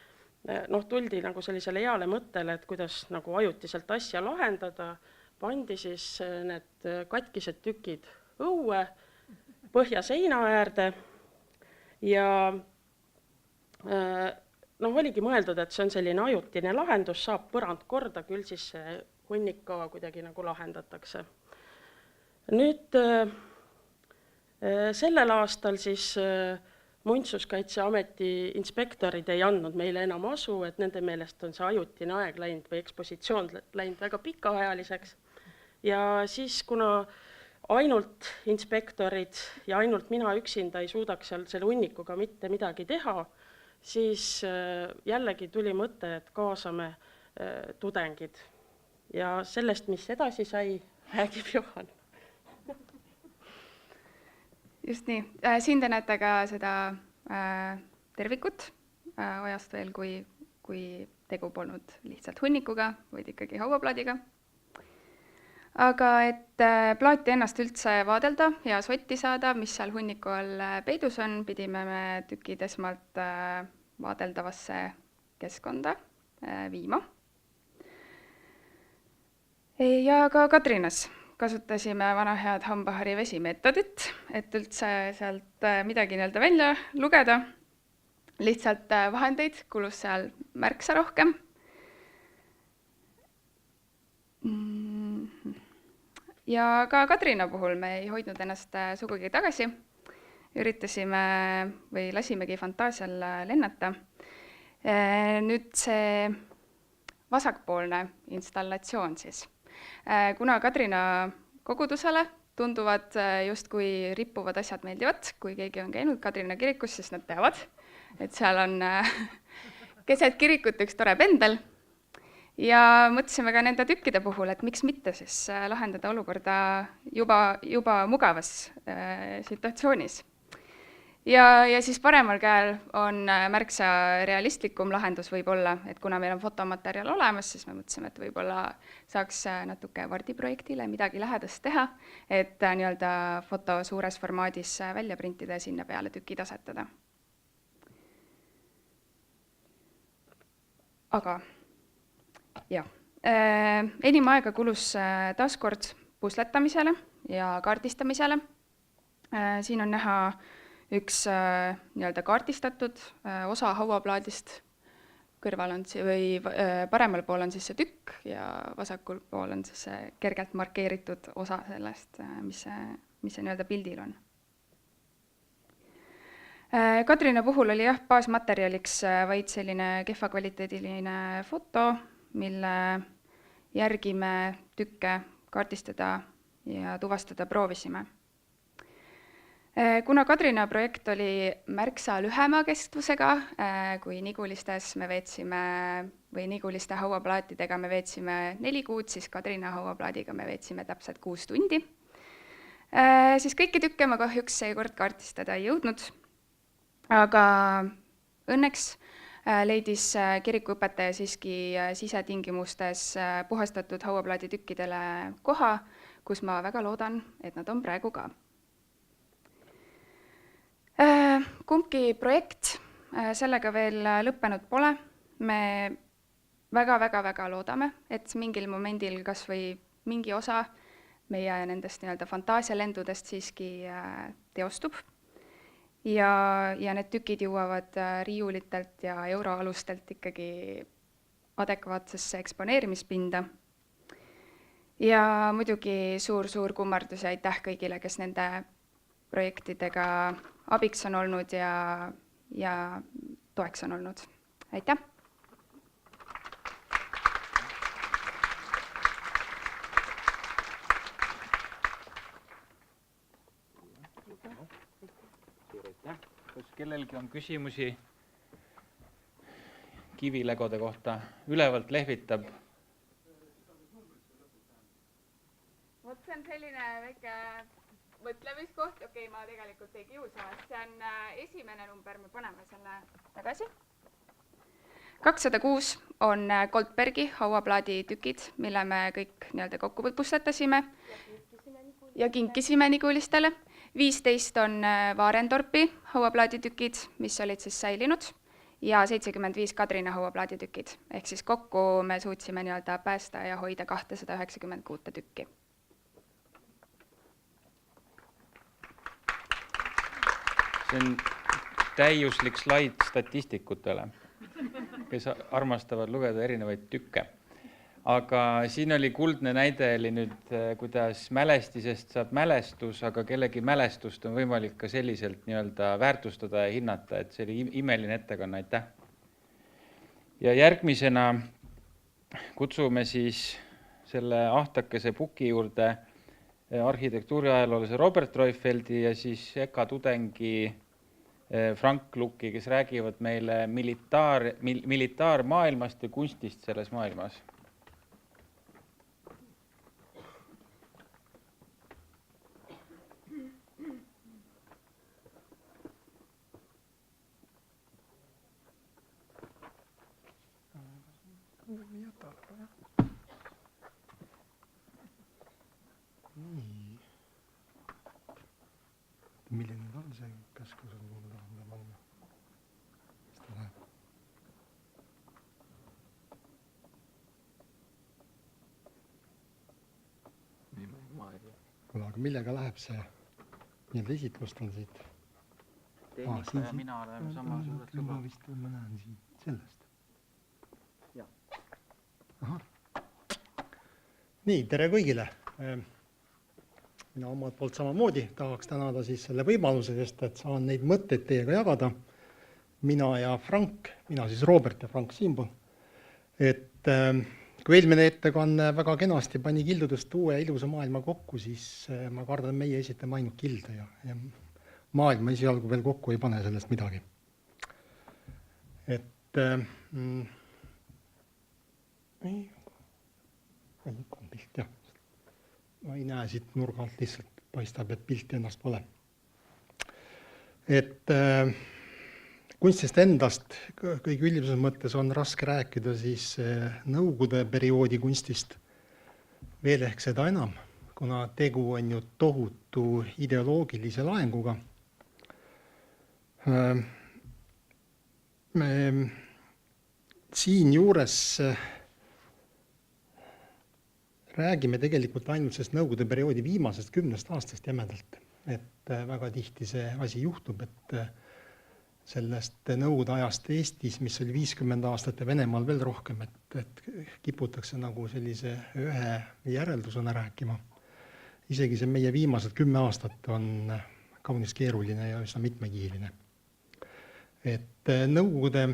tuldi nagu sellisele heale mõttele, et kuidas nagu ajutiselt asja lahendada, pandi siis need katkised tükid õue põhjaseina äärde ja oligi mõeldud, et see on selline ajutine lahendus, saab põrand korda, küll siis see hunnik ka kuidagi nagu lahendatakse. Nüüd sellel aastal siis Muinsuskaitseameti inspektorid ei andnud meile enam asu, et nende meelest on see ajutine aeg läinud või ekspositsioon läinud väga pikaajaliseks. Ja siis, kuna ainult inspektorid ja ainult mina üksinda ei suudaks seal selle hunnikuga mitte midagi teha, siis jällegi tuli mõte, et kaasame tudengid. Ja sellest, mis edasi sai, räägib Johan. Just nii. Siin te näete ka seda tervikut ajast veel, kui tegu polnud lihtsalt hunnikuga, vaid ikkagi hauaplaadiga. Aga et plaati ennast üldse vaadelda ja sotti saada, mis seal hunniku all peidus on, pidime me tükid esmalt vaadeldavasse keskkonda viima. Ja ka Kadrinas kasutasime vana head hambahari vesimeetodit, et üldse sealt midagi nii-öelda välja lugeda. Lihtsalt vahendeid kulus seal märksa rohkem. Ja ka Kadrina puhul me ei hoidnud ennast sugugi tagasi. Üritasime või lasimegi fantaasial lennata. Nüüd see vasakpoolne installatsioon siis. Kuna Kadrina kogudusele tunduvad justkui rippuvad asjad meeldivad, kui keegi on käinud Kadrina kirikus, siis nad teavad, et seal on keset kirikut üks tore pendel. Ja mõtlesime ka nende tükkide puhul, et miks mitte siis lahendada olukorda juba mugavas situatsioonis. Ja siis paremal käel on märksa realistlikum lahendus võib-olla, et kuna meil on fotomaterjal olemas, siis me mõtlesime, et võib-olla saaks natuke vardiprojektile midagi lähedast teha, et nii-öelda foto suures formaadis välja printida ja sinna peale tükid asetada. Aga jah, enim aega kulus taaskord pusletamisele ja kaardistamisele. Siin on näha üks nii-öelda kaardistatud osa hauaplaadist, kõrval on või paremal pool on siis see tükk ja vasakul pool on siis see kergelt markeeritud osa sellest, mis see nii-öelda pildil on. Kadrina puhul oli baasmaterjaliks vaid selline kehva kvaliteediline foto, mille järgi me tükke kaardistada ja tuvastada proovisime. Kuna Kadrina projekt oli märksa lühema kestvusega kui Nigulistes me veetsime, või Niguliste hauaplaatidega me veetsime 4 kuud, siis Kadrina hauaplaadiga me veetsime täpselt 6 tundi. Siis kõiki tükke ma kahjuks seekord kaardistada ei jõudnud, aga õnneks leidis kirikuõpetaja siiski sisetingimustes puhastatud hauaplaaditükkidele koha, kus ma väga loodan, et nad on praegu ka. Kumbki projekt sellega veel lõppenud pole. Me väga loodame, et mingil momendil kas või mingi osa meie nendest nii-öelda fantaasialendudest siiski teostub. Ja need tükid jõuavad riiulitelt ja euroalustelt ikkagi adekvaatsesse eksponeerimispinda. Ja muidugi suur kummardus ja aitäh kõigile, kes nende projektidega abiks on olnud ja toeks on olnud. Aitäh! Kas kellelgi on küsimusi kivilegode kohta? Ülevalt lehvitab. Vot see on selline väike mõtlemiskoht. Okei, ma tegelikult ei kiusa. See on esimene number, me paneme selle tagasi. 206 on Goldbergi hauaplaadi tükid, mille me kõik nii-öelda kokku võpustatasime ja kinkisime Nigulistele. 15 on Vaarendorpi hauaplaaditükid, mis olid siis säilinud, ja 75 Kadrina hauaplaaditükid. Ehk siis kokku me suutsime nii-öelda päästa ja hoida 296 tükki. See on täiuslik slaid statistikutele, kes armastavad lugeda erinevaid tükke. Aga siin oli kuldne näide, oli nüüd, kuidas mälestisest saab mälestus, aga kellegi mälestust on võimalik ka selliselt nii-öelda väärtustada ja hinnata, et see oli imeline ettekanne, aitäh. Ja järgmisena kutsume siis selle ahtakese puki juurde arhitektuuriajaloolase Robert Treufeldi ja siis EKA tudengi Frank Lukki, kes räägivad meile militaarmaailmast ja kunstist selles maailmas. Milline on see käskus on mulle tahan panna? Mis ta läheb? Kuule, aga millega läheb see nii-öelda esitlustan siit? Tehnika ja mina oleme sama suured sõbrad. Ma näen siin sellest. Aha. Nii, tere kõigile! Mina omalt poolt samamoodi tahaks tänada siis selle võimaluse eest, et saan neid mõtteid teiega jagada. Mina ja Frank, mina siis Robert ja Frank siinpool. Et kui eelmine ettekanne väga kenasti pani kildudest uue ilusa maailma kokku, siis ma kardan, meie esitame ainult kilde ja maailma esialgu veel kokku ei pane sellest midagi. Et on pilt, jah. Ma ei näe siit nurga alt, lihtsalt paistab, et pilti ennast pole. Et kunstist endast kõige üldises mõttes on raske rääkida siis nõukogude perioodi kunstist. Veel ehk seda enam, kuna tegu on ju tohutu ideoloogilise laenguga. Siin juures räägime tegelikult ainult sellest nõukogude perioodi viimasest 10 aastast jämedalt. Et väga tihti see asi juhtub, et sellest nõukogude ajast Eestis, mis oli 50 aastat ja Venemaal veel rohkem, et kiputakse nagu sellise ühe järeldusena rääkima. Isegi see meie viimased 10 aastat on kaunis keeruline ja üsna mitmekihiline. Et Nõukogude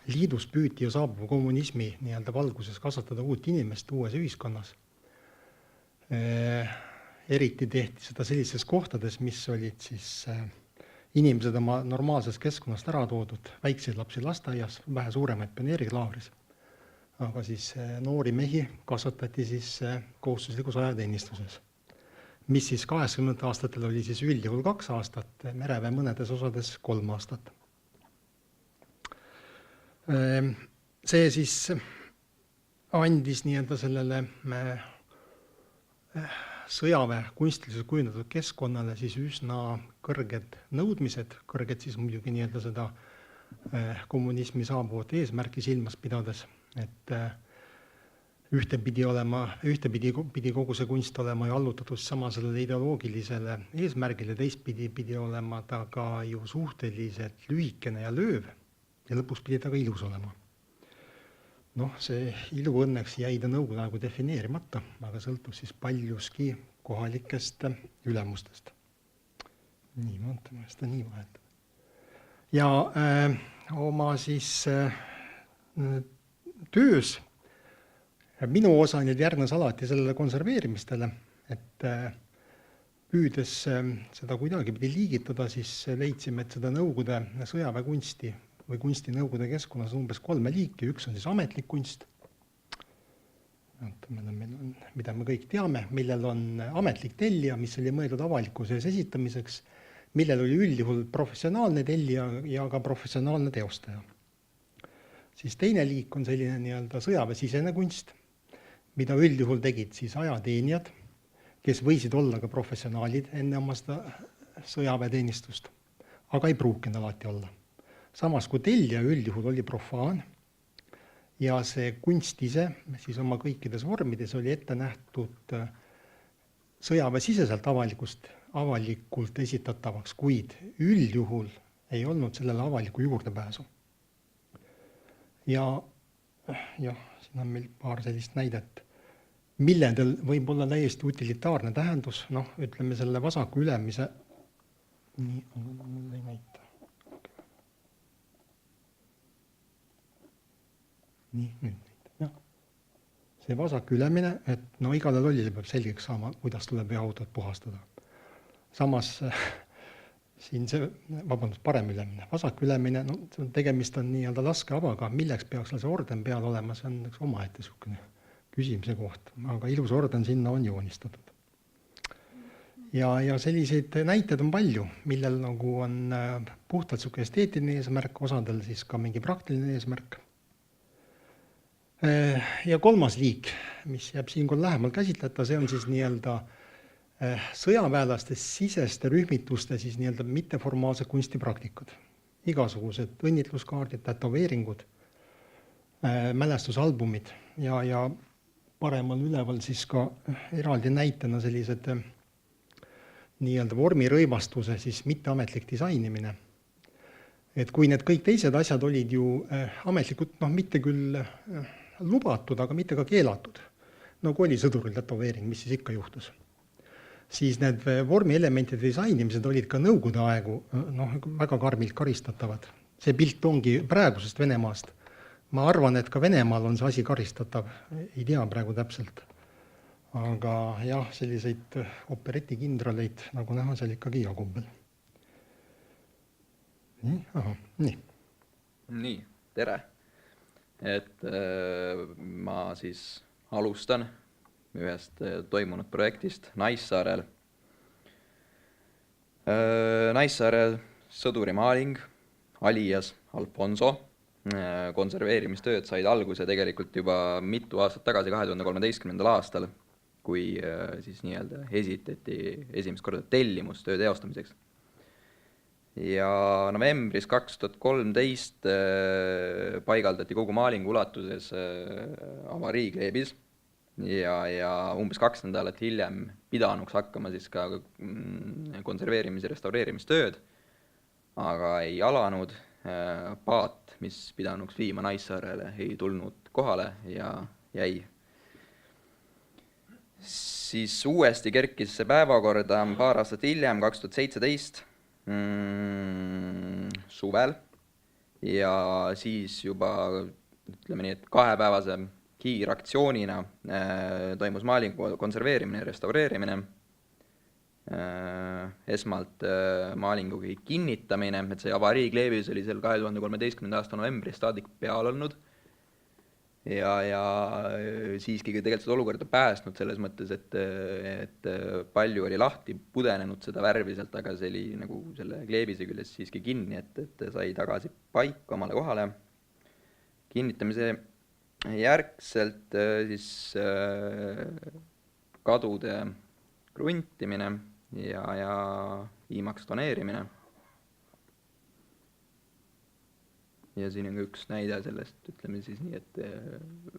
Liidus püüti ju saabuva kommunismi nii-öelda valguses kasvatada uut inimest uues ühiskonnas. eriti tehti seda sellistes kohtades, mis olid siis inimesed oma normaalsest keskkonnast ära toodud, väikseid lapsi lasteaias, vähe suuremaid pioneeriklaavris. Aga siis noori mehi kasvatati siis kohustuslikus ajateenistuses, mis siis 80 aastatel oli siis üldjuhul 2 aastat, mereväe mõnedes osades 3 aastat. See siis andis nii-öelda sellele sõjaväe kunstiliselt kujundatud keskkonnale siis üsna kõrged nõudmised, kõrged siis muidugi nii-öelda seda kommunismi saabuvat eesmärki silmas pidades, et ühtepidi kogu see kunst olema ju allutatud sama sellele ideoloogilisele eesmärgile, teistpidi pidi olema ta ka ju suhteliselt lühikene ja lööv ja lõpuks pidi ta ka ilus olema. See ilu õnneks jäi ta nõukogude aegu defineerimata, aga sõltub siis paljuski kohalikest ülemustest. Nii, vaatame seda nii vahetada. Ja oma siis töös minu osa nüüd järgnes alati sellele konserveerimistele, et püüdes seda kuidagi pidi liigitada, siis leidsime, et seda nõukogude sõjaväekunsti või kunsti nõukogude keskkonnas on umbes 3 liiki. Üks on siis ametlik kunst, mida me kõik teame, millel on ametlik tellija, mis oli mõeldud avalikkuse ees esitamiseks, millel oli üldjuhul professionaalne tellija ja ka professionaalne teostaja. Siis teine liik on selline nii-öelda sõjaväesisene kunst, mida üldjuhul tegid siis ajateenijad, kes võisid olla ka professionaalid enne oma seda sõjaväeteenistust, aga ei pruukinud alati olla. Samas kui tellija üldjuhul oli profaan ja see kunst ise siis oma kõikides vormides oli ette nähtud sõjaväesiseselt avalikult esitatavaks, kuid üldjuhul ei olnud sellele avaliku juurdepääsu. Ja siin on meil paar sellist näidet, milledel võib olla täiesti utilitaarne tähendus, ütleme selle vasaku ülemise, nii, mul ei näita. Nii, nüüd. See vasak ülemine, et igale lollile peab selgeks saama, kuidas tuleb veoautot puhastada. Samas siin see, parem ülemine, vasak ülemine, tegemist on nii-öelda laskeavaga, milleks peaks see orden peal olema, see on omaette niisugune küsimise koht, aga ilus orden sinna on joonistatud. Ja selliseid näiteid on palju, millel nagu on puhtalt niisugune esteetiline eesmärk, osadel siis ka mingi praktiline eesmärk. Ja 3. liik, mis jääb siinkohal lähemal käsitleta, see on siis nii-öelda sõjaväelaste siseste rühmituste siis nii-öelda mitteformaalsed kunstipraktikud. Igasugused õnnitluskaardid, tätoveeringud, mälestusalbumid ja paremal üleval siis ka eraldi näitena sellised nii-öelda vormirõivastuse siis mitteametlik disainimine. Et kui need kõik teised asjad olid ju ametlikud, mitte küll lubatud, aga mitte ka keelatud, kui oli sõduril tätoveering, mis siis ikka juhtus, siis need vormielementide disainimised olid ka nõukogude aegu väga karmilt karistatavad. See pilt ongi praegusest Venemaast. Ma arvan, et ka Venemaal on see asi karistatav, ei tea praegu täpselt. Aga jah, selliseid operetikindraleid, nagu näha, seal ikkagi jagub veel. Nii, tere. Et ma siis alustan ühest toimunud projektist Naissaarel. Naissaarel sõdurimaaling, alias Alfonso. Konserveerimistööd said alguse tegelikult juba mitu aastat tagasi, 2013. aastal, kui siis nii-öelda esitati esimest korda tellimus töö teostamiseks. Ja novembris 2013 paigaldati kogu maalingu ulatuses avariikleebis ja umbes 2 nädalat hiljem pidanuks hakkama siis ka konserveerimis- ja restaureerimistööd, aga ei alanud. Paat, mis pidanuks viima Naissaarele, ei tulnud kohale ja jäi. Siis uuesti kerkis see päevakorda paar aastat hiljem, 2017 suvel ja siis juba ütleme nii, et 2-päevase kiiraktsioonina toimus maalingu konserveerimine ja restaureerimine esmalt maalingugi kinnitamine, et see avariikleevis oli seal 2013. aasta novembris saadik peal olnud ja siiski tegelikult seda olukorda päästnud selles mõttes, et palju oli lahti pudenenud seda värvi sealt, aga see oli nagu selle kleebise küljes siiski kinni, et sai tagasi paika omale kohale. Kinnitamise järgselt siis kadude kruntimine ja viimaks toneerimine. Ja siin on ka üks näide sellest, ütleme siis nii, et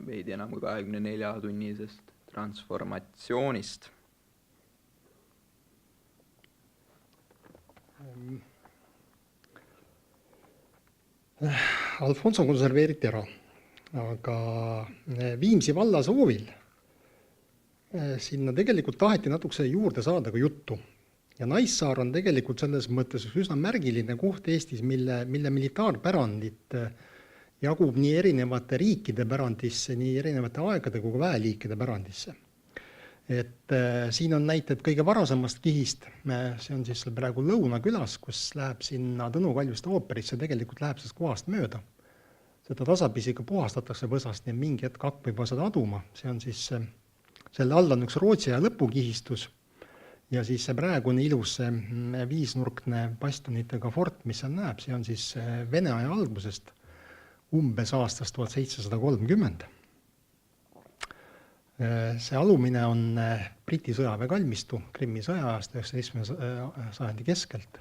veidi enam kui 24-tunnisest transformatsioonist. Alfonso konserveeriti ära, aga Viimsi valla soovil sinna tegelikult taheti natukese juurde saada ka juttu. Ja Naissaar on tegelikult selles mõttes üsna märgiline koht Eestis, mille militaarpärandit jagub nii erinevate riikide pärandisse, nii erinevate aegade kui väeliikide pärandisse. Et siin on näited kõige varasemast kihist, see on siis praegu Lõunakülas, kus läheb sinna Tõnu Kaljuste ooperisse, tegelikult läheb sellest kohast mööda. Seda tasapisi ka puhastatakse võsast ja mingi hetk hakk võib seda aduma. See on siis, selle all on üks Rootsi ja lõpukihistus. Ja siis see praegune ilus viisnurkne bastionitega fort, mis seal näeb, see on siis Vene aja algusest umbes aastast 1730. See alumine on Briti sõjaväe kalmistu Krimmi sõjaajast 19. sajandi keskelt.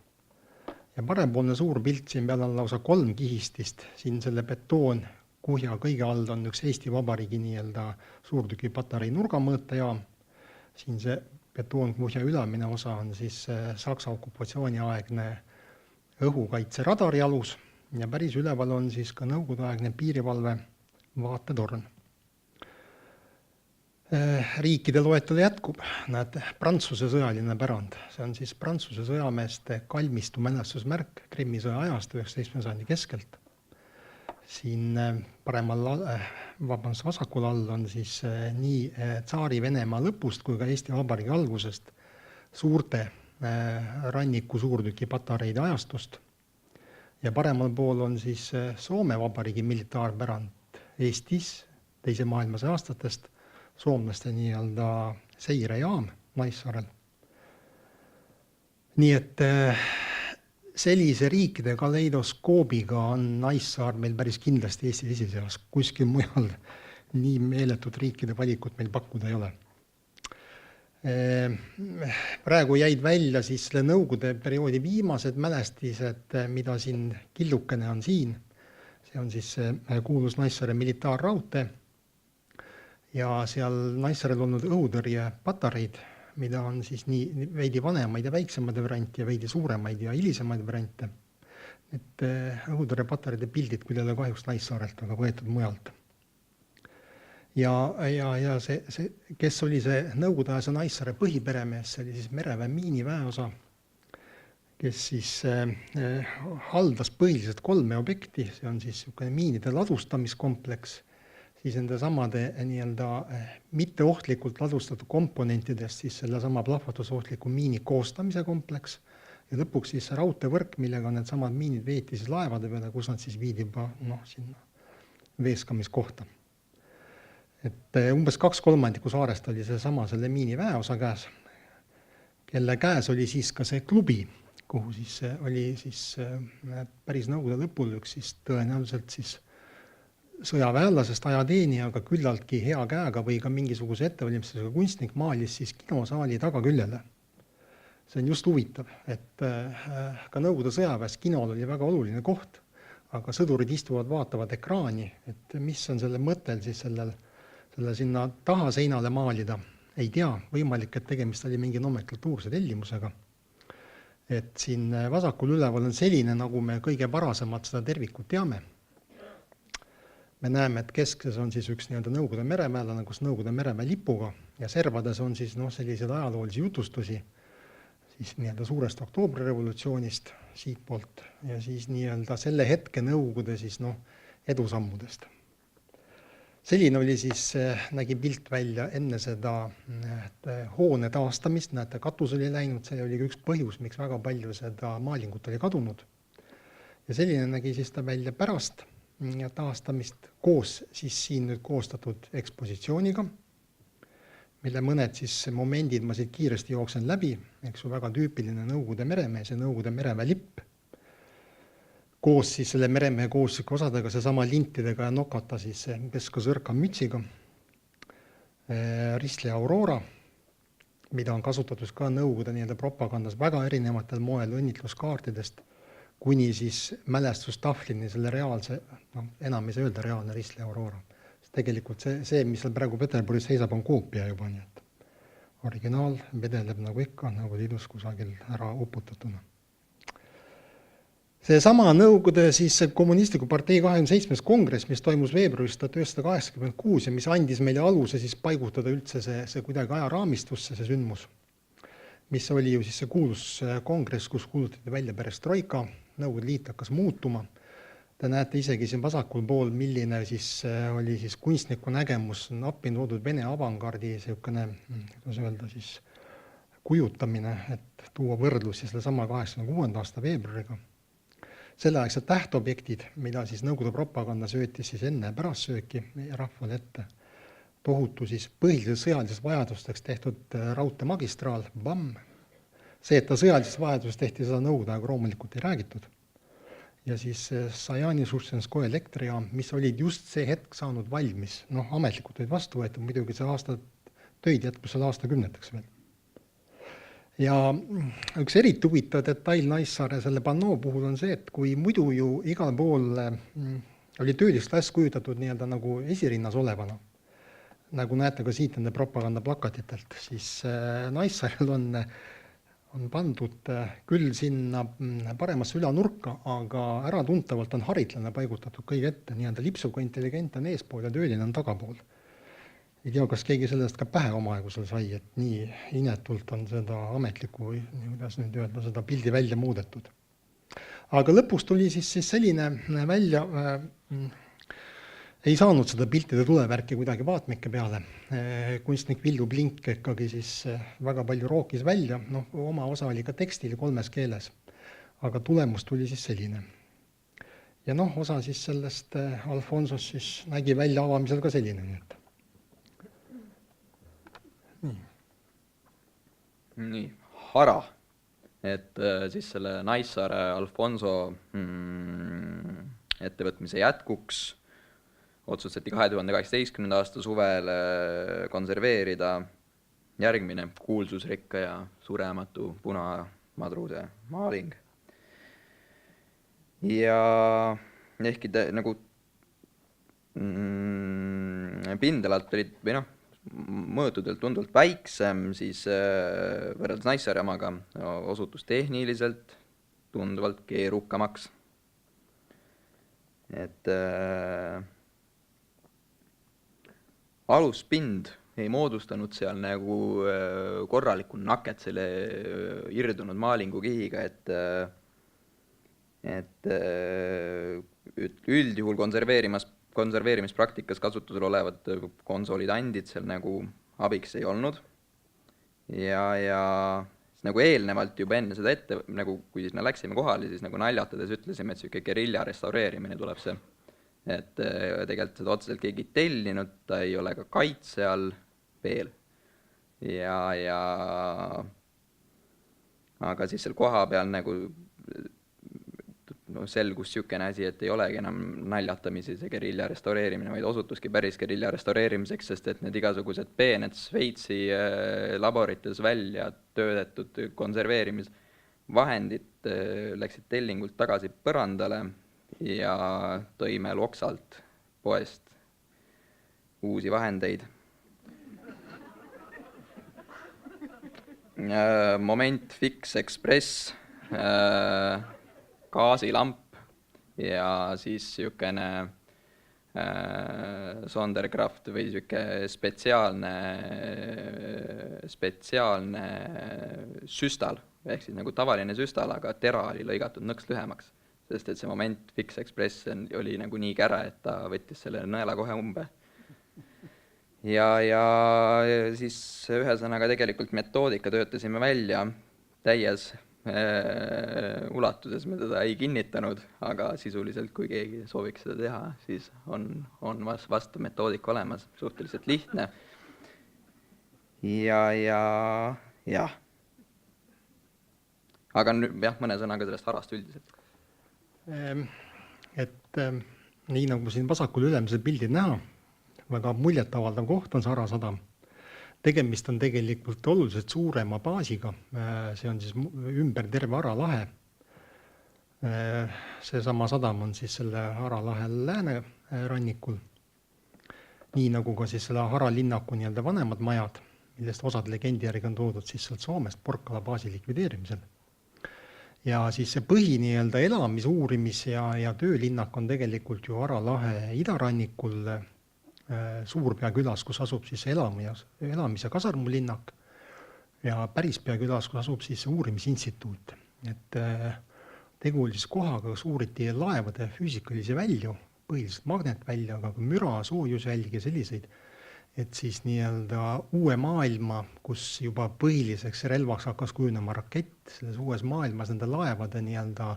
Ja parempoolne suur pilt siin peal on lausa 3 kihistist. Siin selle betoon kuhja kõige all on üks Eesti Vabariigi nii-öelda suurtüki patarei nurgamõõtajaam. Siin see betoonkuhja ülemine osa on siis Saksa okupatsiooniaegne õhukaitse radari alus ja päris üleval on siis ka nõukogudeaegne piirivalve vaatetorn. Riikide loetelu jätkub. Näete, Prantsuse sõjaline pärand. See on siis Prantsuse sõjameeste kalmistu mälestusmärk Krimmi sõja ajast 19. sajandi keskelt. Siin vasakul all on siis nii Tsaari Venemaa lõpust kui ka Eesti Vabariigi algusest suurte ranniku suurtüki patareide ajastust. Ja paremal pool on siis Soome Vabariigi militaarpärand Eestis teise maailmasõja aastatest, soomlaste nii-öelda seirejaam Naissaarel. Nii et sellise riikide kaleidoskoobiga on Naissaar meil päris kindlasti Eestis esiseas. Kuskil mujal nii meeletut riikide valikut meil pakkuda ei ole. Praegu jäid välja siis selle nõukogude perioodi viimased mälestised, mida siin killukene on siin. See on siis kuulus Naissaare militaarraudtee ja seal Naissaarel olnud õhutõrje patareid, mida on siis nii veidi vanemaid ja väiksemaid variante ja veidi suuremaid ja hilisemaid variante. Et õhutõrjepatareide pildid küll ei ole kahjuks Naissaarelt, aga võetud mujalt. Ja see, kes oli see nõukogude ajas Naissaare põhiperemees, see oli siis mereväe miiniväeosa, kes siis haldas põhiliselt 3 objekti, see on siis miinide ladustamiskompleks, siis nende samade nii-öelda mitteohtlikult ladustatud komponentidest siis selle sama plahvatusohtliku miini koostamise kompleks ja lõpuks siis raudteevõrk, millega need samad miinid veeti siis laevade peale, kus nad siis viidi juba sinna veeskamiskohta. Et umbes 2/3 saarest oli see sama selle miini väeosa käes, kelle käes oli siis ka see klubi, kuhu siis oli siis päris nõukogude lõpul üks siis tõenäoliselt siis sõjaväelasest ajateenija, aga küllaltki hea käega või ka mingisuguse ettevalmistusega kunstnik maalis siis kinosaali tagaküljele. See on just huvitav, et ka nõukogude sõjaväes kinol oli väga oluline koht, aga sõdurid istuvad, vaatavad ekraani, et mis on selle mõttel siis selle sinna taha seinale maalida. Ei tea, võimalik, et tegemist oli mingi nomenklatuurse tellimusega. Et siin vasakul üleval on selline, nagu me kõige varasemalt seda tervikut teame. Me näeme, et keskses on siis üks nii-öelda nõukogude meremäelane, kus nõukogude meremäe lipuga ja servades on siis sellised ajaloolisi jutustusi siis nii-öelda suurest oktoobrirevolutsioonist siit poolt ja siis nii-öelda selle hetke nõukogude siis edusammudest. selline oli siis, nägi pilt välja enne seda hoone taastamist, näete, katus oli läinud, see oli üks põhjus, miks väga palju seda maalingut oli kadunud. Ja selline nägi siis ta välja pärast taastamist koos siis siin nüüd koostatud ekspositsiooniga, mille mõned siis momendid ma siit kiiresti jooksen läbi, eks ju, väga tüüpiline Nõukogude meremees ja Nõukogude mereväe lipp. Koos siis selle meremehe kohustuslike osadega, seesama lintidega ja nokata siis Pesko Sõrka mütsiga. Ristle Aurora, mida on kasutatud ka Nõukogude nii-öelda propagandas väga erinevatel moel õnnitluskaartidest, kuni siis mälestustahvlini selle reaalse, enam ei saa öelda reaalne Ristle Aurora. Tegelikult see, mis seal praegu Peterburis seisab, on koopia juba, nii et originaal vedeleb nagu ikka, nagu liidus kusagil ära uputatuna. See sama Nõukogude siis kommunistliku partei 27. kongress, mis toimus veebruaris 1986 ja mis andis meile aluse siis paigutada üldse see kuidagi ajaraamistusse, see sündmus, mis oli ju siis see kuulus kongress, kus kuulutati välja perestroika, Nõukogude Liit hakkas muutuma. Te näete isegi siin vasakul pool, milline siis oli siis kunstniku nägemus, appi toodud Vene avangardi selline, kuidas öelda siis, kujutamine, et tuua võrdlus siis selle sama 86. aasta veebruariga. Selleaegsed tähtobjektid, mida siis Nõukogude propaganda söötis siis enne ja pärast sööki rahvale ette. Tohutu siis põhiliselt sõjalisest vajadusteks tehtud raudteemagistraal, BAM. See, et ta sõjalisest vajadusest tehti, seda Nõukogude aega loomulikult ei räägitud. Ja siis Sajani-Šušensko elektrijaam, mis olid just see hetk saanud valmis. Ametlikult olid vastu võetud, muidugi see aasta töid jätkus selle aastakümneteks veel. Ja üks eriti huvitav detail Naissaare selle pannoo puhul on see, et kui muidu ju igal pool oli töölisklass kujutatud nii-öelda nagu esirinnas olevana, nagu näete ka siit nende propagandaplakatitelt, siis Naissaarel on pandud küll sinna paremasse ülanurka, aga äratuntavalt on haritlane paigutatud kõige ette, nii-öelda lipsuga intelligent on eespool ja tööline on tagapool. Ei tea, kas keegi sellest ka pähe omaegusel sai, et nii inetult on seda ametlikku, kuidas nüüd öelda, seda pildi välja muudetud. Aga lõpuks tuli siis selline välja, ei saanud seda piltide tulevärki kuidagi vaatmike peale. Kunstnik Villu Blink ikkagi siis väga palju rookis välja, oma osa oli ka tekstil 3 keeles, aga tulemus tuli siis selline. Ja osa siis sellest Alfonsos siis nägi välja avamisel ka selline, nii et. Nii, Hara, et siis selle Naissaare Alfonso ettevõtmise jätkuks otsustati 2018. aasta suvel konserveerida järgmine kuulsusrikka ja surematu punamadruse maaling. Ja ehkki nagu pindalalt olid mõõtudelt tunduvalt väiksem, siis võrreldes Naissaare omaga osutus tehniliselt tunduvalt keerukamaks. Et aluspind ei moodustanud seal nagu korralikku naket selle irdunud maalingukihiga, et üldjuhul konserveerimispraktikas kasutusel olevad konsolidandid seal nagu abiks ei olnud. Ja nagu eelnevalt juba enne seda nagu kui siis me läksime kohale, siis nagu naljatades ütlesime, et selline gerilla restaureerimine tuleb see. Et tegelikult seda otseselt keegi tellinud, ta ei ole ka kaitse all veel. Aga siis seal koha peal nagu selgus sükene asi, et ei olegi enam naljatamisi see gerilla restaureerimine, vaid osutuski päris gerilla restaureerimiseks, sest et need igasugused peened Šveitsi laborites välja töödetud konserveerimisvahendid läksid tellingult tagasi põrandale ja tõime Loksalt poest uusi vahendeid. Moment Fix Express, gaasilamp ja siis sükene Sonderkraft või süke spetsiaalne süstal, ehk siis nagu tavaline süstal, aga tera oli lõigatud nõks lühemaks, sest et see Moment Fix Express oli nagu nii käre, et ta võttis selle nõela kohe umbe. ja siis ühesõnaga tegelikult metoodika töötasime välja täies ulatuses, me teda ei kinnitanud, aga sisuliselt, kui keegi sooviks seda teha, siis on vastav metoodika olemas, suhteliselt lihtne. Jah. Aga jah, mõne sõnaga sellest harast üldiselt. Et nii nagu siin vasakul ülemisel pildil näha, väga muljetavaldav koht on see Harasadam. Tegemist on tegelikult oluliselt suurema baasiga, see on siis ümber terve Haralahe. Seesama sadam on siis selle Haralahe lääne rannikul, nii nagu ka siis selle Haralinnaku nii-öelda vanemad majad, millest osad legendi järgi on toodud siis sealt Soomest Porkkala baasi likvideerimisel. Ja siis see põhi nii-öelda uurimis ja töölinnak on tegelikult ju Haralahe idarannikul Suurpea külas, kus asub siis elamis- ja kasarmulinnak ja Pärispea külas, kus asub siis uurimisinstituut. Et tegu oli siis kohaga, kus uuriti laevade füüsikalisi välju, põhiliselt magnetvälja, aga ka müra, soojusvälgi ja selliseid. Et siis nii-öelda uue maailma, kus juba põhiliseks relvaks hakkas kujunema rakett, selles uues maailmas nende laevade nii-öelda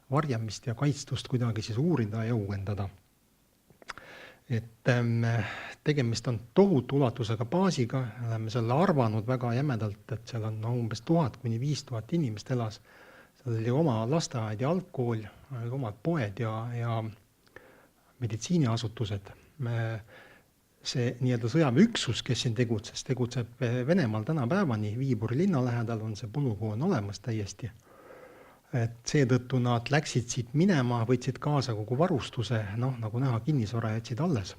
varjamist ja kaitstust kuidagi siis uurida ja uuendada. Et tegemist on tohutu ulatusega baasiga, oleme selle arvanud väga jämedalt, et seal on umbes 1000 kuni 5000 inimest elas. Seal oli oma lasteaed ja algkool, omad poed ja meditsiiniasutused. See nii-öelda sõjaväeüksus, kes siin tegutseb Venemaal tänapäevani, Viiburi linna lähedal on see polügoon olemas täiesti. Et seetõttu nad läksid siit minema, võtsid kaasa kogu varustuse, nagu näha, kinnisvara jätsid alles,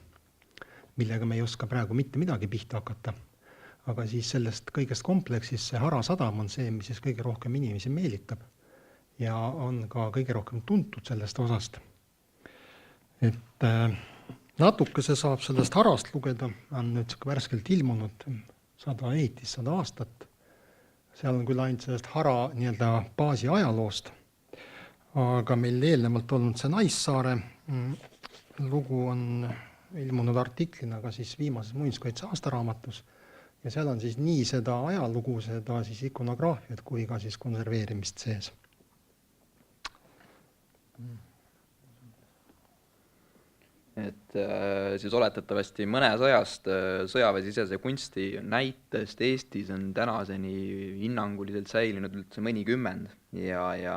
millega me ei oska praegu mitte midagi pihta hakata. Aga siis sellest kõigest kompleksist see Harasadam on see, mis siis kõige rohkem inimesi meelitab ja on ka kõige rohkem tuntud sellest osast. Et natuke see saab sellest Harast lugeda, on nüüd värskelt ilmunud 100 ehitist, 100 aastat. Seal on küll ainult sellest Hara nii-öelda baasi ajaloost, aga meil eelnevalt olnud see Naissaare lugu on ilmunud artiklina ka siis viimases muinsuskaitse aastaraamatus ja seal on siis nii seda ajalugu, seda siis ikonograafiat kui ka siis konserveerimist sees. Et siis oletatavasti mõnes ajast sõjaväesisese kunsti näitest Eestis on tänaseni hinnanguliselt säilinud üldse mõnikümmend ja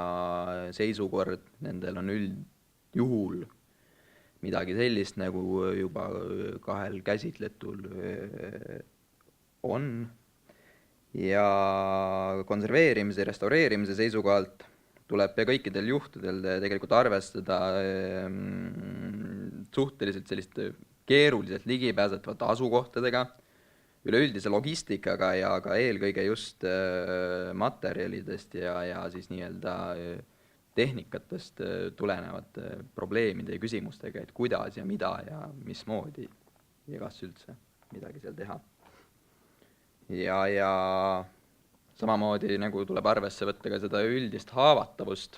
seisukord nendel on üldjuhul midagi sellist, nagu juba kahel käsitletul on. Ja konserveerimise ja restaureerimise seisukohalt tuleb kõikidel juhtudel tegelikult arvestada suhteliselt sellist keeruliselt ligipääsetavate asukohtadega, üleüldise logistikaga ja ka eelkõige just materjalidest ja siis nii-öelda tehnikatest tulenevate probleemide ja küsimustega, et kuidas ja mida ja mismoodi ja kas üldse midagi seal teha. Ja samamoodi nagu tuleb arvesse võtta ka seda üldist haavatavust,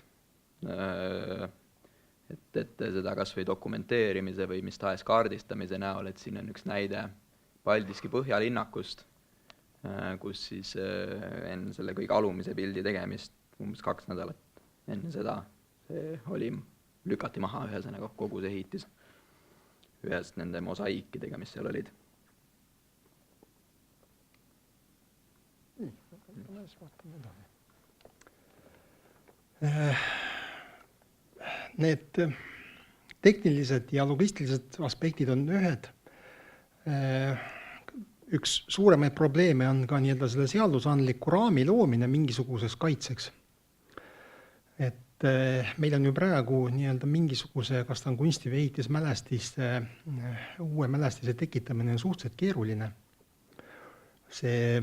et seda kas või dokumenteerimise või mis tahes kaardistamise näol, et siin on üks näide Paldiski põhjalinnakust, kus siis enne selle kõige alumise pildi tegemist umbes 2 nädalat enne seda see lükati maha ühesõnaga kogu see ehitis ühest nende mosaiikidega, mis seal olid. Need tehnilised ja logistilised aspektid on ühed. Üks suuremaid probleeme on ka nii-öelda selle seadusandliku raami loomine mingisuguseks kaitseks. Et meil on ju praegu nii-öelda mingisuguse, kas ta on kunsti- või ehitismälestiste, uue mälestise tekitamine on suhteliselt keeruline. See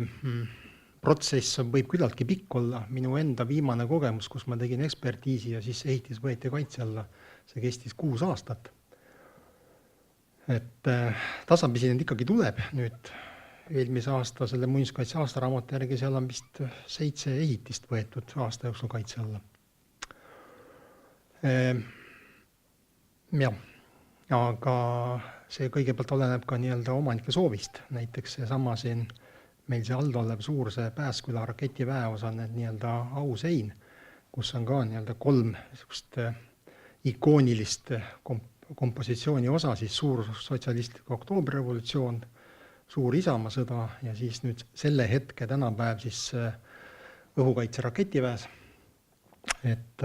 protsess võib küllaltki pikk olla. Minu enda viimane kogemus, kus ma tegin ekspertiisi ja siis ehitis võeti kaitse alla, see kestis 6 aastat. Et tasapisi need ikkagi tuleb nüüd eelmise aasta selle muinsuskaitse aastaraamatu järgi, seal on vist 7 ehitist võetud aasta jooksul kaitse alla. Jah, aga see kõigepealt oleneb ka nii-öelda omanike soovist, näiteks seesama siin meil see all olev suur see Pääsküla raketiväeosa, need nii-öelda ausein, kus on ka nii-öelda 3 niisugust ikoonilist kompositsiooni osa, siis suur sotsialistlik oktoobrirevolutsioon, suur Isamaasõda ja siis nüüd selle hetke tänapäev siis õhukaitse raketiväes. Et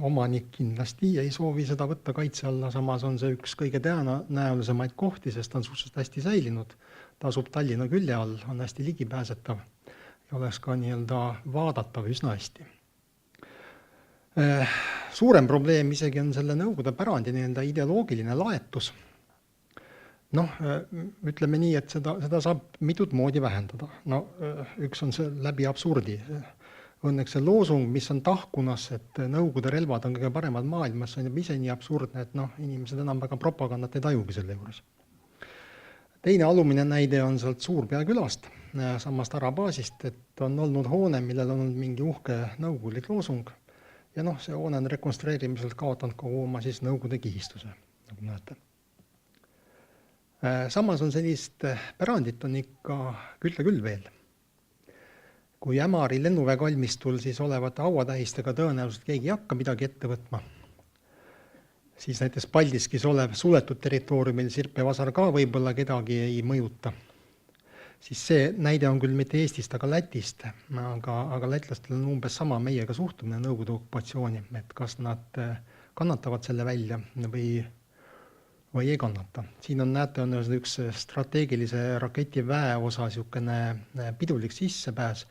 omanik kindlasti ei soovi seda võtta kaitse alla, samas on see üks kõige tõenäolisemaid kohti, sest on suhteliselt hästi säilinud. Ta asub Tallinna külje all, on hästi ligipääsetav ja oleks ka nii-öelda vaadatav üsna hästi. Suurem probleem isegi on selle Nõukogude pärandi nii-öelda ideoloogiline laetus. Ütleme nii, et seda saab mitut moodi vähendada. Üks on see läbi absurdi. Õnneks see loosung, mis on tahkunas, et Nõukogude relvad on kõige paremad maailmas, on juba ise nii absurdne, et inimesed enam väga propagandat ei tajugi selle juures. Teine alumine näide on sealt Suurpea külast, samast Arabaasist, et on olnud hoone, millel on olnud mingi uhke nõukogulik loosung ja see hoone on rekonstrueerimiselt kaotanud kogu oma siis Nõukogude kihistuse, nagu näete. Samas on sellist pärandit on ikka küll veel. Kui Ämari lennuväe kalmistul siis olevate hauatähistega tõenäoliselt keegi ei hakka midagi ette võtma, siis näiteks Paldiskis olev suletud territooriumil Sirpe Vasar ka võib-olla kedagi ei mõjuta. Siis see näide on küll mitte Eestist, aga Lätist, aga lätlastel on umbes sama meiega suhtumine Nõukogude okupatsiooni, et kas nad kannatavad selle välja või ei kannata. Siin on, näete, on üks strateegilise raketiväe osa niisugune pidulik sissepääs,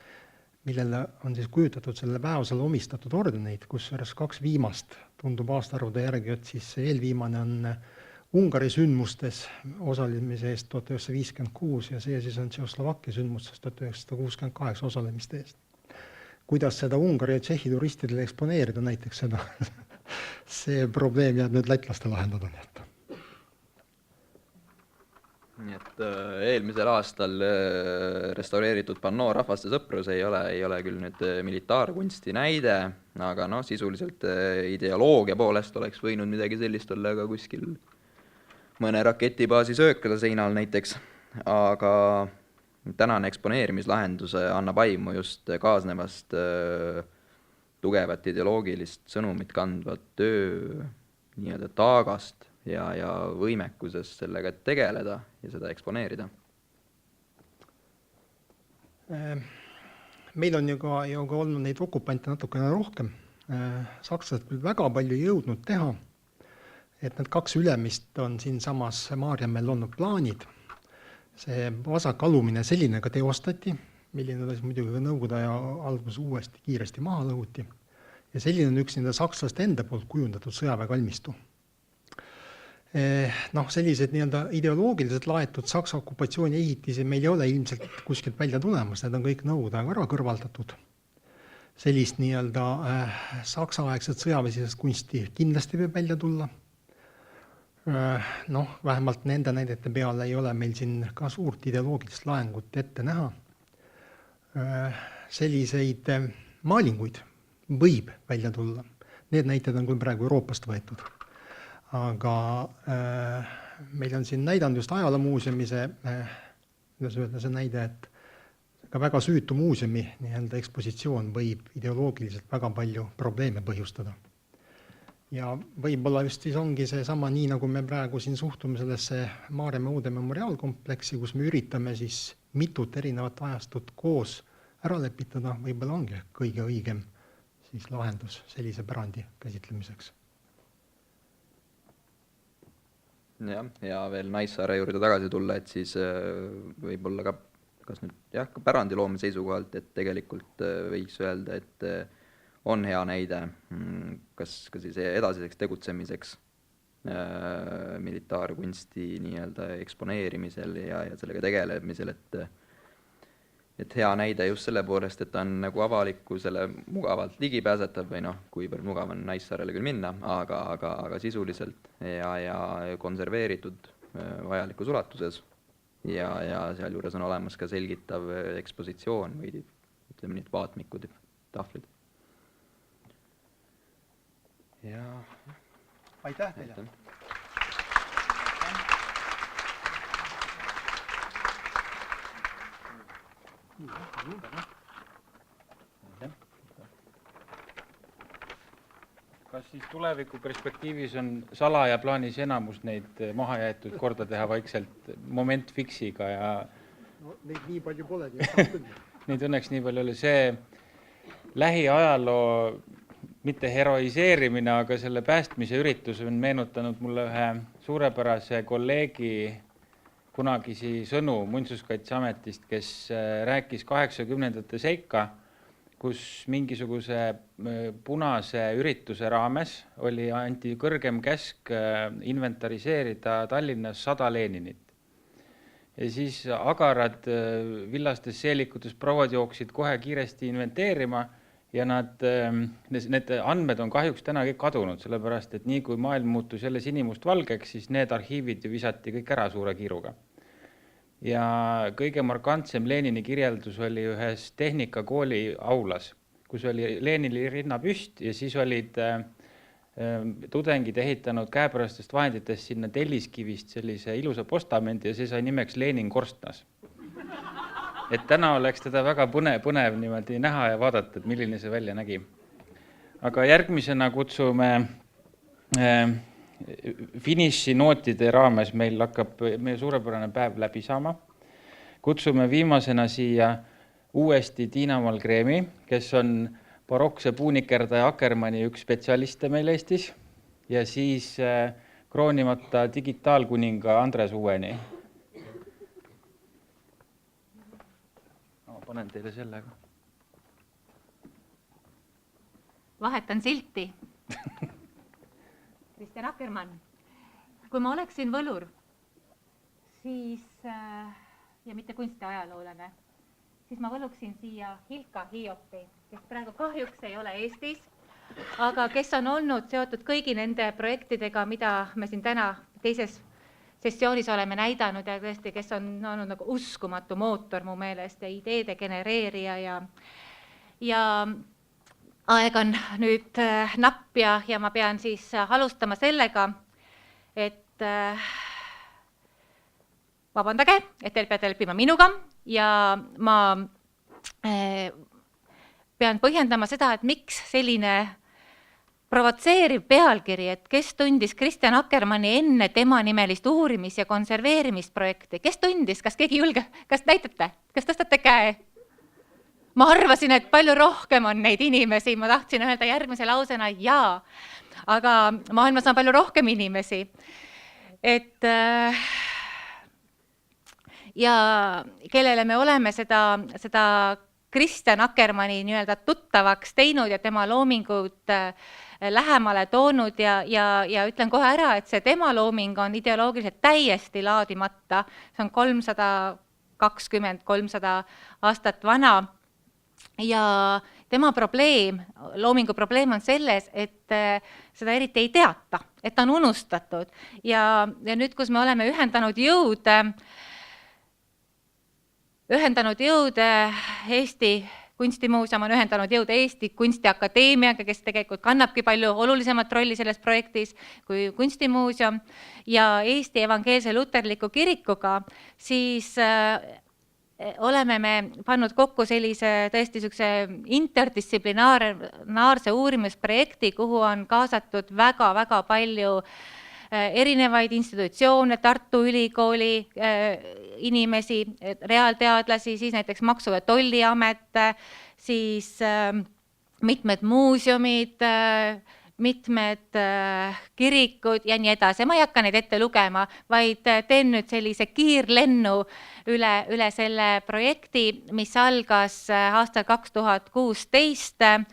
millele on siis kujutatud selle väeosale omistatud ordeneid, kus 2 viimast tundub aastaarvude järgi, et siis eelviimane on Ungari sündmustes osalemise eest 1956 ja see siis on Tšehhoslovakkia sündmustes 1968 osalemiste eest. Kuidas seda Ungari ja Tšehhi turistidele eksponeerida näiteks seda, see probleem jääb nüüd lätlaste lahendada. Nii et eelmisel aastal restaureeritud pannoo Rahvaste sõprus ei ole küll nüüd militaarkunsti näide, aga sisuliselt ideoloogia poolest oleks võinud midagi sellist olla ka kuskil mõne raketibaasi söökla seinal näiteks, aga tänane eksponeerimislahendus annab aimu just kaasnevast tugevat ideoloogilist sõnumit kandvat töö nii-öelda taagast ja võimekusest sellega tegeleda ja seda eksponeerida. Meil on ju ka olnud neid okupante natukene rohkem. Sakslased küll väga palju jõudnud teha, et need 2 ülemist on siin samas Maarjamäel olnud plaanid. See vasakalumine selline ka teostati, milline oli muidugi ka Nõukogude aja algus uuesti kiiresti maha lõhuti. Ja selline on üks nende sakslaste enda poolt kujundatud sõjaväekalmistu. Sellised nii-öelda ideoloogiliselt laetud Saksa okupatsiooni ehitisi meil ei ole ilmselt kuskilt välja tulemas, need on kõik Nõukogude aega ära kõrvaldatud. Sellist nii-öelda saksa-aegset sõjaväelisest kunsti kindlasti võib välja tulla. Vähemalt nende näidete peale ei ole meil siin ka suurt ideoloogilist laengut ette näha. Selliseid maalinguid võib välja tulla. Need näited on küll praegu Euroopast võetud. Aga meil on siin näidanud just ajaloomuuseumi see näide, et ka väga süütu muuseumi nii-öelda ekspositsioon võib ideoloogiliselt väga palju probleeme põhjustada. Ja võib-olla just siis ongi see sama nii, nagu me praegu siin suhtume sellesse Maarjamäe uude memoriaalkompleksi, kus me üritame siis mitut erinevat ajastut koos ära lepitada, võib-olla ongi kõige õigem siis lahendus sellise pärandi käsitlemiseks. Ja veel Naissaare juurde tagasi tulla, et siis võib-olla ka, kas nüüd ka pärandiloome seisukohalt, et tegelikult võiks öelda, et on hea näide, kas ka siis edasiseks tegutsemiseks militaarkunsti nii-öelda eksponeerimisel ja sellega tegelemisel, et hea näide just selle poolest, et ta on nagu avalikkusele mugavalt ligipääsetav või kuivõrd mugav on Naissaarele küll minna, aga sisuliselt ja konserveeritud vajalikus ulatuses ja seal juures on olemas ka selgitav ekspositsioon või ütleme nii, vaatmikud, tahvlid. Ja aitäh teile! Kas siis tuleviku perspektiivis on salaja plaanis enamus neid maha jäetud korda teha vaikselt moment fiksiga ja no neid nii palju polegi. neid õnneks nii palju oli. See lähiajaloo mitte heroiseerimine, aga selle päästmise üritus on meenutanud mulle ühe suurepärase kolleegi kunagisi sõnu Muinsuskaitseametist, kes rääkis 80ndate seika, kus mingisuguse punase ürituse raames anti kõrgem käsk inventariseerida Tallinnas 100 Leninit. Ja siis agarad villastes seelikutes prouad jooksid kohe kiiresti inventeerima ja need andmed on kahjuks täna kõik kadunud, sellepärast et nii kui maailm muutus jälle sinimust valgeks, siis need arhiivid ju visati kõik ära suure kiiruga. Ja kõige markantsem Lenini kirjeldus oli ühes tehnikakooli aulas, kus oli Lenini rinnapüst ja siis olid tudengid ehitanud käepärastest vahenditest sinna telliskivist sellise ilusa postamendi ja see sai nimeks Lenin korstnas. Et täna oleks teda väga põnev niimoodi näha ja vaadata, et milline see välja nägi. Aga järgmisena kutsume finiši nootide raames, meil hakkab meie suurepärane päev läbi saama. Kutsume viimasena siia uuesti Tiina Malgreemi, kes on barokse puunikerdaja Akkermanni üks spetsialiste meil Eestis ja siis kroonimata digitaalkuninga Andres Ueni. No, panen teile sellega. Vahetan silti. Kristjan Akkermann, kui ma oleksin võlur, siis, ja mitte kunstiajaloolane, siis ma võluksin siia Hilka Hiopi, kes praegu kahjuks ei ole Eestis, aga kes on olnud seotud kõigi nende projektidega, mida me siin täna teises sessioonis oleme näidanud ja tõesti, kes on olnud nagu uskumatu mootor mu meelest ja ideede genereerija ja aeg on nüüd napp ja ma pean siis alustama sellega, et vabandage, et teil peate leppima minuga ja ma pean põhjendama seda, et miks selline provotseeriv pealkiri, et kes tundis Kristjan Akkermanni enne tema nimelist uurimis- ja konserveerimisprojekti. Kes tundis? Kas keegi julge? Kas näitate? Kas tõstate käe? Ma arvasin, et palju rohkem on neid inimesi, ma tahtsin öelda järgmise lausena jaa, aga maailmas on palju rohkem inimesi. Ja kellele me oleme seda Kristjan Akkermanni nii-öelda tuttavaks teinud ja tema loomingut lähemale toonud ja ütlen kohe ära, et see tema looming on ideoloogiliselt täiesti laadimata. See on 320-300 aastat vana. Ja tema loomingu probleem on selles, et seda eriti ei teata, et ta on unustatud. Ja nüüd, kus me oleme ühendanud jõud Eesti Kunstimuuseum on ühendanud jõud Eesti Kunstiakadeemiaga, kes tegelikult kannabki palju olulisemat rolli selles projektis kui Kunstimuuseum ja Eesti Evangeelse Luterliku Kirikuga, siis oleme me pannud kokku sellise tõesti interdistsiplinaarse uurimisprojekti, kuhu on kaasatud väga-väga palju erinevaid institutsioone, Tartu Ülikooli inimesi, reaalteadlasi, siis näiteks Maksu- ja Tolliamet, siis mitmed muuseumid, mitmed kirikud ja nii edasi. Ma ei hakka neid ette lugema, vaid teen nüüd sellise kiirlennu üle selle projekti, mis algas aastal 2016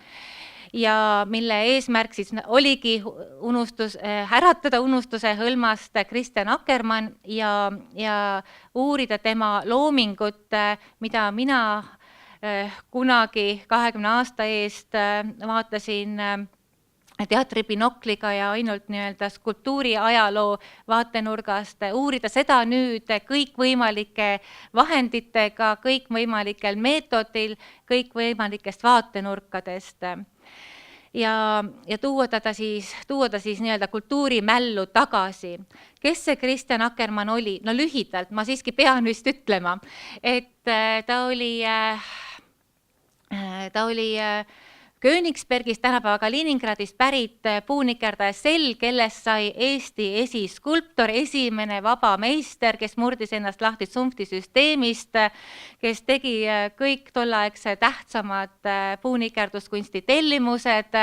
ja mille eesmärk siis oligi äratada unustuse hõlmast Kristjan Akkermann ja uurida tema loomingut, mida mina kunagi 20 aasta eest vaatasin teatribinokliga ja ainult nii-öelda skulptuuriajaloo vaatenurgast, uurida seda nüüd kõikvõimalike vahenditega, kõikvõimalikel meetodil, kõikvõimalikest vaatenurkadest. ja tuua ta siis nii-öelda kultuurimällu tagasi. Kes see Kristjan Akkermann oli? No lühidalt, ma siiski pean vist ütlema, et ta oli Königsbergist, tänapäevaga Leningradist pärit puunikerdaja sell, kellest sai Eesti esiskulptor, esimene vaba meister, kes murdis ennast lahti tsunftisüsteemist, kes tegi kõik tolleaegse tähtsamad puunikerduskunsti tellimused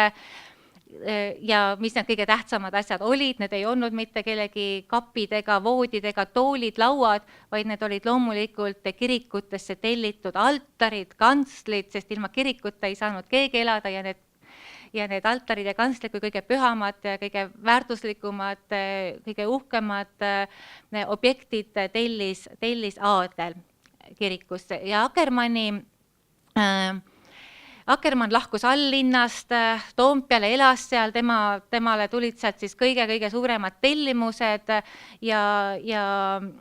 ja mis need kõige tähtsamad asjad olid, need ei olnud mitte kellegi kapid ega voodid ega toolid, lauad, vaid need olid loomulikult kirikutesse tellitud altarid, kantslid, sest ilma kirikuta ei saanud keegi elada ja need altarid ja kantslid kui kõige pühamad, kõige väärtuslikumad, kõige uhkemad objektid tellis aadel kirikusse ja Akkermann lahkus alllinnast, Toompeale elas seal, temale tulid sealt siis kõige suuremad tellimused ja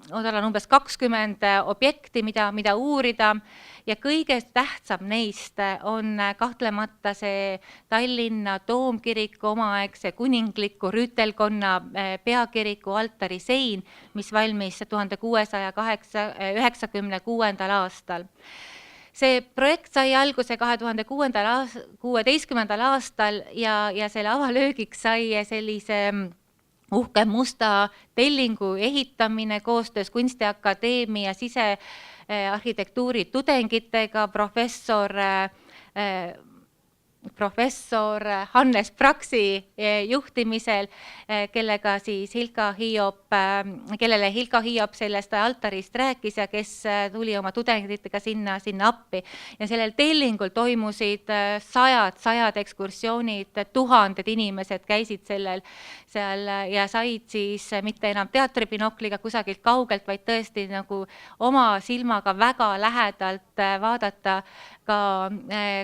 tal on umbes 20 objekti, mida uurida ja kõige tähtsam neist on kahtlemata see Tallinna Toomkiriku omaaegse kuningliku rüütelkonna peakiriku altarisein, mis valmis 1696. aastal. See projekt sai alguse 2016. aastal ja selle avalöögiks sai sellise uhke musta tellingu ehitamine koostöös Kunstiakadeemia sisearhitektuuri tudengitega, professor Hannes Praksi juhtimisel, kellele Hilka Hiiop sellest altarist rääkis ja kes tuli oma tudengitega sinna appi. Ja sellel tellingul toimusid sajad ekskursioonid, tuhanded inimesed käisid seal ja said siis mitte enam teatribinokliga kusagilt kaugelt, vaid tõesti nagu oma silmaga väga lähedalt vaadata ka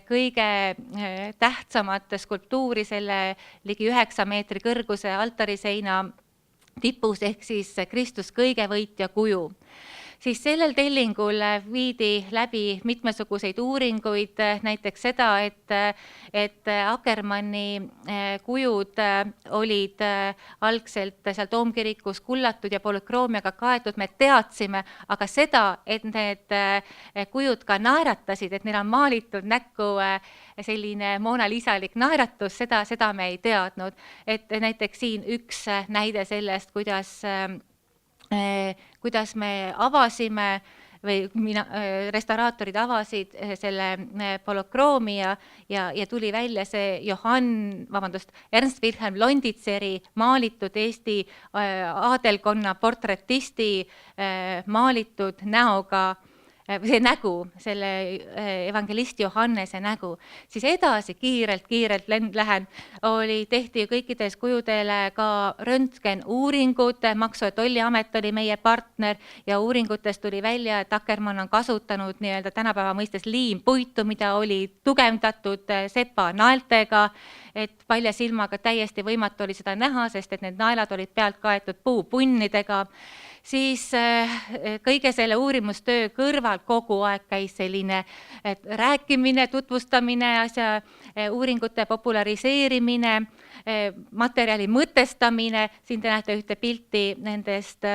kõige tähtsamat skulptuuri selle ligi 9 meetri kõrguse altariseina tipus ehk siis Kristus kõigevõitja kuju. Siis sellel tellingul viidi läbi mitmesuguseid uuringuid, näiteks seda, et Akkermanni kujud olid algselt seal Toomkirikus kullatud ja polükroomiaga kaetud, me teadsime, aga seda, et need kujud ka naeratasid, et neil on maalitud näkku selline Mona Lisalik naeratus, seda me ei teadnud. Et näiteks siin üks näide sellest, kuidas me avasime või restauraatorid avasid selle polükroomia ja tuli välja see Ernst Wilhelm Londitseri maalitud Eesti aadelkonna portretisti maalitud näoga, see nägu, selle evangelist Johannese nägu, siis edasi kiirelt lähen, tehti kõikides kujudele ka röntgenuuringud, Maksu- ja Tolliamet oli meie partner ja uuringutest tuli välja, et Akkermann on kasutanud nii-öelda tänapäeva mõistes liimpuitu, mida oli tugevdatud sepa naeltega, et palja silmaga täiesti võimatu oli seda näha, sest et need naelad olid pealt kaetud puupunnidega. Siis kõige selle uurimustöö kõrval kogu aeg käis selline rääkimine, tutvustamine, uuringute populariseerimine, materjali mõtestamine. Siin te näete ühte pilti nendest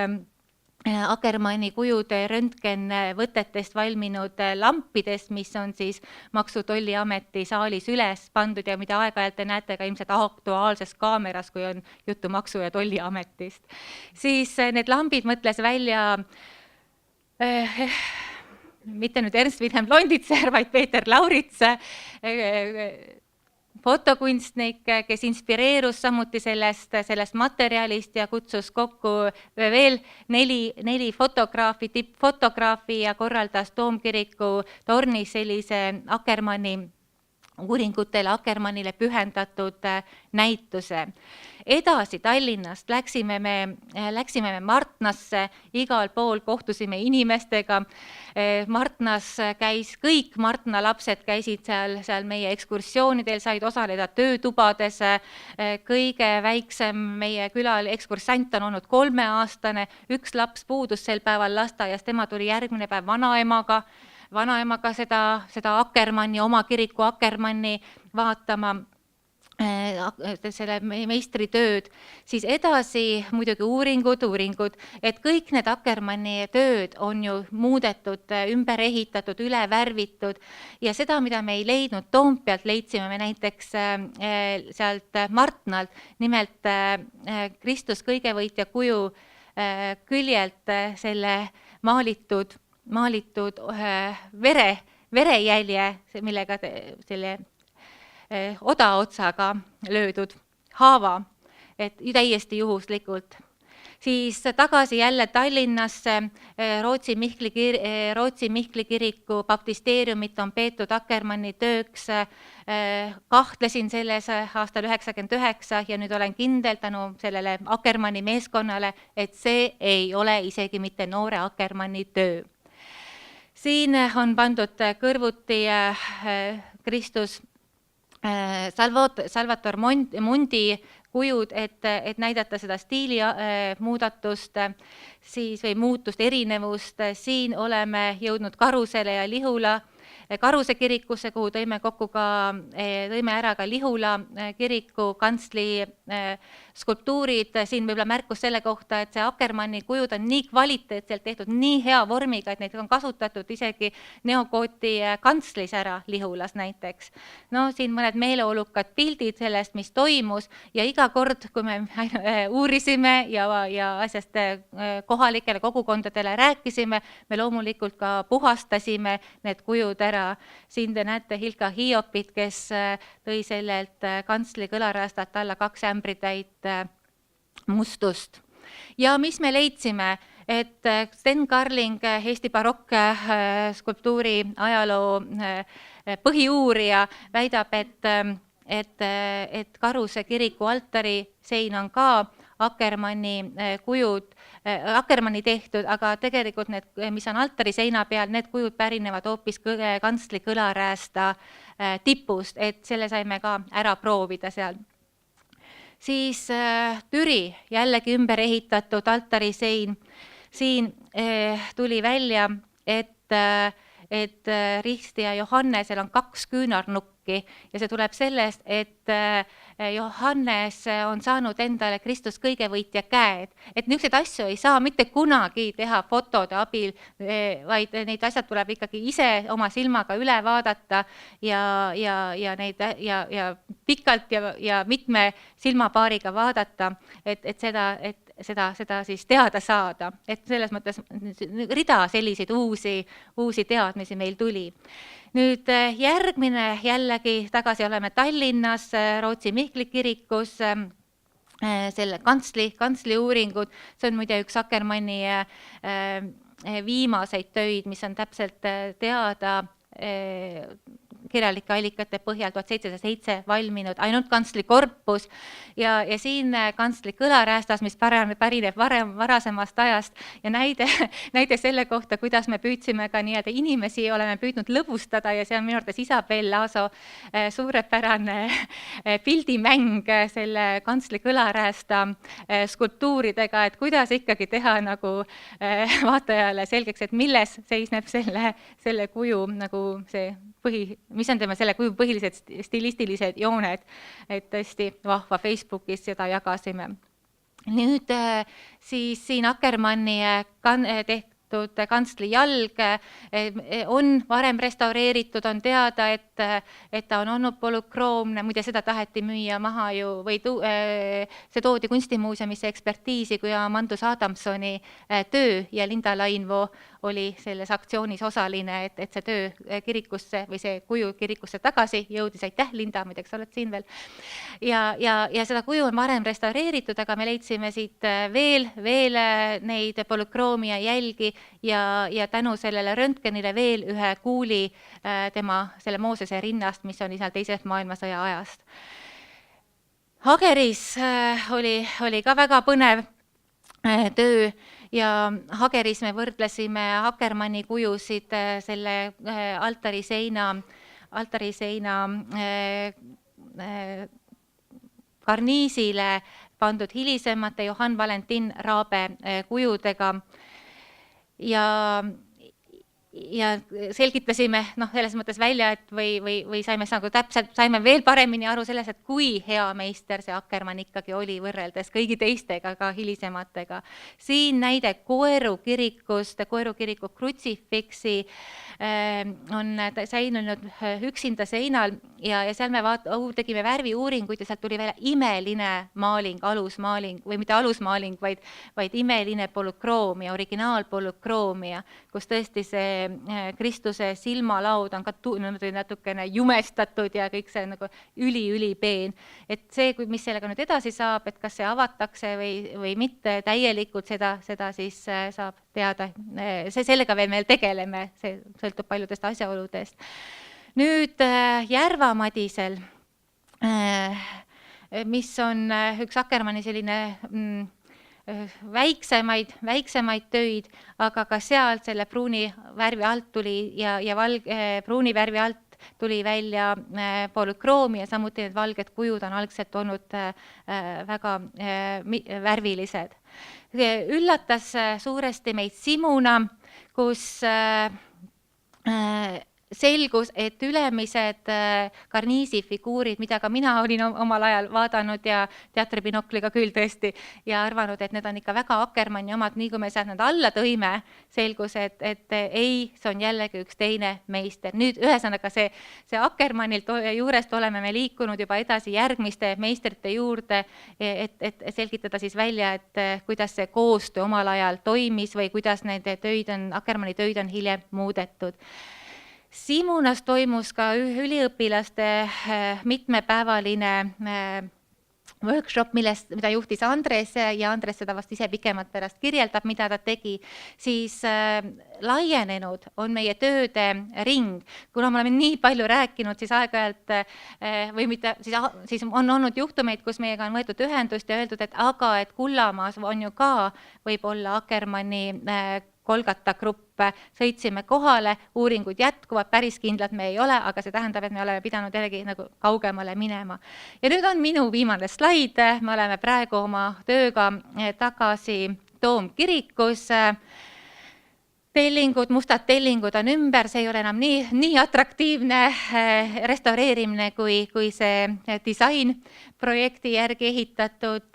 Akkermanni kujude röntgenvõtetest valminud lampidest, mis on siis Maksu- Tolliameti saalis üles pandud ja mida aeg-ajalt te näete ka ilmselt aktuaalses kaameras, kui on juttu Maksu- ja Tolliametist. Siis need lambid mõtles välja mitte nüüd Ernst Wilhelm Londitser, vaid Peeter Laurits, fotokunstnik, kes inspireerus samuti sellest materjalist ja kutsus kokku veel neli fotograafi, tippfotograafi ja korraldas Toomkiriku tornis sellise Akkermannile pühendatud näituse. Edasi Tallinnast läksime me Martnasse, igal pool kohtusime inimestega. Martnas kõik Martna lapsed käisid seal meie ekskursioonidel, said osaleda töötubades. Kõige väiksem meie külal ekskursant on olnud 3-aastane, üks laps puudus sel päeval lasteaias, tema tuli järgmine päev vanaemaga seda Akkermanni, oma kiriku Akkermanni vaatama. selle meistritööd, siis edasi muidugi uuringud, et kõik need Akkermanni tööd on ju muudetud, ümber ehitatud, üle värvitud ja seda, mida me ei leidnud Toompealt, leidsime me näiteks sealt Martnalt, nimelt Kristus kõigevõitja kuju küljelt selle maalitud verejälje, millega selle odaotsaga löödud haava, et täiesti juhuslikult. Siis tagasi jälle Tallinnasse, Rootsi Mihkli kiriku baptisteeriumit on peetud Akkermanni tööks, kahtlesin selles aastal 1999 ja nüüd olen kindel tänu sellele Akkermanni meeskonnale, et see ei ole isegi mitte noore Akkermanni töö. Siin on pandud kõrvuti Kristus Salvator Mundi kujud, et näidata seda stiili muudatust siis, või muutust, erinevust. Siin oleme jõudnud Karusele ja Lihula Karuse kirikusse, kuhu tõime ära ka Lihula kiriku kantsli skulptuurid. Siin võib-olla märkus selle kohta, et see Akkermanni kujud on nii kvaliteetselt tehtud, nii hea vormiga, et neid on kasutatud isegi neogooti kantslis ära Lihulas näiteks. No siin mõned meeleolukad pildid sellest, mis toimus ja iga kord, kui me uurisime ja asjast kohalikele kogukondadele rääkisime, me loomulikult ka puhastasime need kujud ära. Siin te näete Hilka Hiopit, kes tõi sellelt kantsli kõlarastalt alla 2 ämbritäit mustust. Ja mis me leidsime, et Sten Karling, Eesti barokk skulptuuri ajaloo põhiuurija, väidab, et Karuse kiriku altari sein on ka Akkermanni kujud, Akkermanni tehtud, aga tegelikult need, mis on altari seina peal, need kujud pärinevad hoopis kantsli kõlaräästa tipust, et selle saime ka ära proovida seal. Siis Türi, jällegi ümber ehitatud altari sein. Siin tuli välja, et Risti ja Johannesel on 2 küünarnukki ja see tuleb sellest, et Johannes on saanud endale Kristus kõigevõitja käed. Et niisuguseid asju ei saa mitte kunagi teha fotode abil, vaid neid asjad tuleb ikkagi ise oma silmaga üle vaadata ja pikalt ja mitme silmapaariga vaadata, et seda siis teada saada. Et selles mõttes rida selliseid uusi teadmisi meil tuli. Nüüd järgmine jällegi tagasi oleme Tallinnas, Rootsi Mihkli kirikus, selle kantsli uuringud. See on muide üks Akkermanni viimaseid töid, mis on täpselt teada kirjalike allikate põhjal 1707 valminud, ainult kantsli korpus ja siin kantsli kõlaräästas, mis pärineb varasemast ajast ja näide selle kohta, kuidas me püüdsime ka nii-öelda inimesi, oleme püüdnud lõbustada ja see on minu arvates Isabel Laaso suurepärane pildimäng selle kantsli kõlaräästa skulptuuridega, et kuidas ikkagi teha nagu vaatajale selgeks, et milles seisneb selle kuju nagu see mis on tema selle kuju põhilised stilistilised jooned, et tõesti vahva Facebookis seda jagasime. Nüüd siis siin Akkermanni tehtud kantsli jalg on varem restaureeritud, on teada, et ta on olnud polükroomne, muide seda taheti müüa maha ju, või see toodi kunstimuuseumisse ekspertiisi, kui Amandus Adamsoni töö ja Linda Lainvoo oli selles aktsioonis osaline, et see töö kirikusse või see kuju kirikusse tagasi jõudis. Aitäh, Linda, muideks oled siin veel. Ja seda kuju on varem restaureeritud, aga me leidsime siit veel neid polükroomia jälgi ja tänu sellele röntgenile veel ühe kuuli selle Moosese rinnast, mis on seal teisest maailmasõja ajast. Hageris oli ka väga põnev töö ja Hageris me võrdlesime Akkermanni kujusid selle altari seina karniisile pandud hilisemate Johann Valentin Raabe kujudega ja ja selgitasime selles mõttes välja, et või saime nagu täpselt, saime veel paremini aru selles, et kui hea meister see Akkermann ikkagi oli võrreldes kõigi teistega, ka hilisematega. Siin näide Koeru kirikust, Koeru kiriku krutsifiksi on säilunud üksinda seinal ja seal me tegime värviuuringuid ja sealt tuli välja imeline maaling, alusmaaling, või mitte alusmaaling, vaid imeline polükroomia, originaalpolükroomia, kus tõesti see Kristuse silmalaud on ka natukene jumestatud ja kõik see nagu üli-ülipeen. Et see, mis sellega nüüd edasi saab, et kas see avatakse või mitte täielikult, seda siis saab teada. Sellega veel me tegeleme, see sõltub paljudest asjaoludest. Nüüd Järva-Madisel, mis on üks Akkermanni selline väiksemaid töid, aga ka seal selle pruuni värvi alt tuli ja pruuni värvi alt tuli välja polükroomi ja samuti need valged kujud on algselt olnud väga värvilised. Üllatas suuresti meid Simuna, kus selgus, et ülemised karniisifiguurid, mida ka mina olin omal ajal vaadanud ja teatribinokliga küll tõesti ja arvanud, et need on ikka väga Akkermanni omad, nii kui me sealt need alla tõime, selgus, et ei, see on jällegi üks teine meister. Nüüd ühesõnaga see Akkermannilt juurest oleme me liikunud juba edasi järgmiste meistrite juurde, et selgitada siis välja, et kuidas see koostöö omal ajal toimis või kuidas need Akkermanni töid on hiljem muudetud. Simunas toimus ka üliõpilaste mitmepäevaline workshop, mida juhtis Andres ja Andres seda vast ise pikemalt pärast kirjeldab, mida ta tegi, siis laienenud on meie tööde ring. Kuna me oleme nii palju rääkinud, siis aeg-ajalt või mitte, siis on olnud juhtumeid, kus meiega on võetud ühendust ja öeldud, et aga et Kullamaas on ju ka võib-olla Akkermanni Kolgata grupp, sõitsime kohale, uuringud jätkuvad, päris kindlad me ei ole, aga see tähendab, et me oleme pidanud jällegi nagu kaugemale minema. Ja nüüd on minu viimane slaid, me oleme praegu oma tööga tagasi Toomkirikus, mustad tellingud on ümber, see ei ole enam nii atraktiivne restaureerimine kui see disainprojekti järgi ehitatud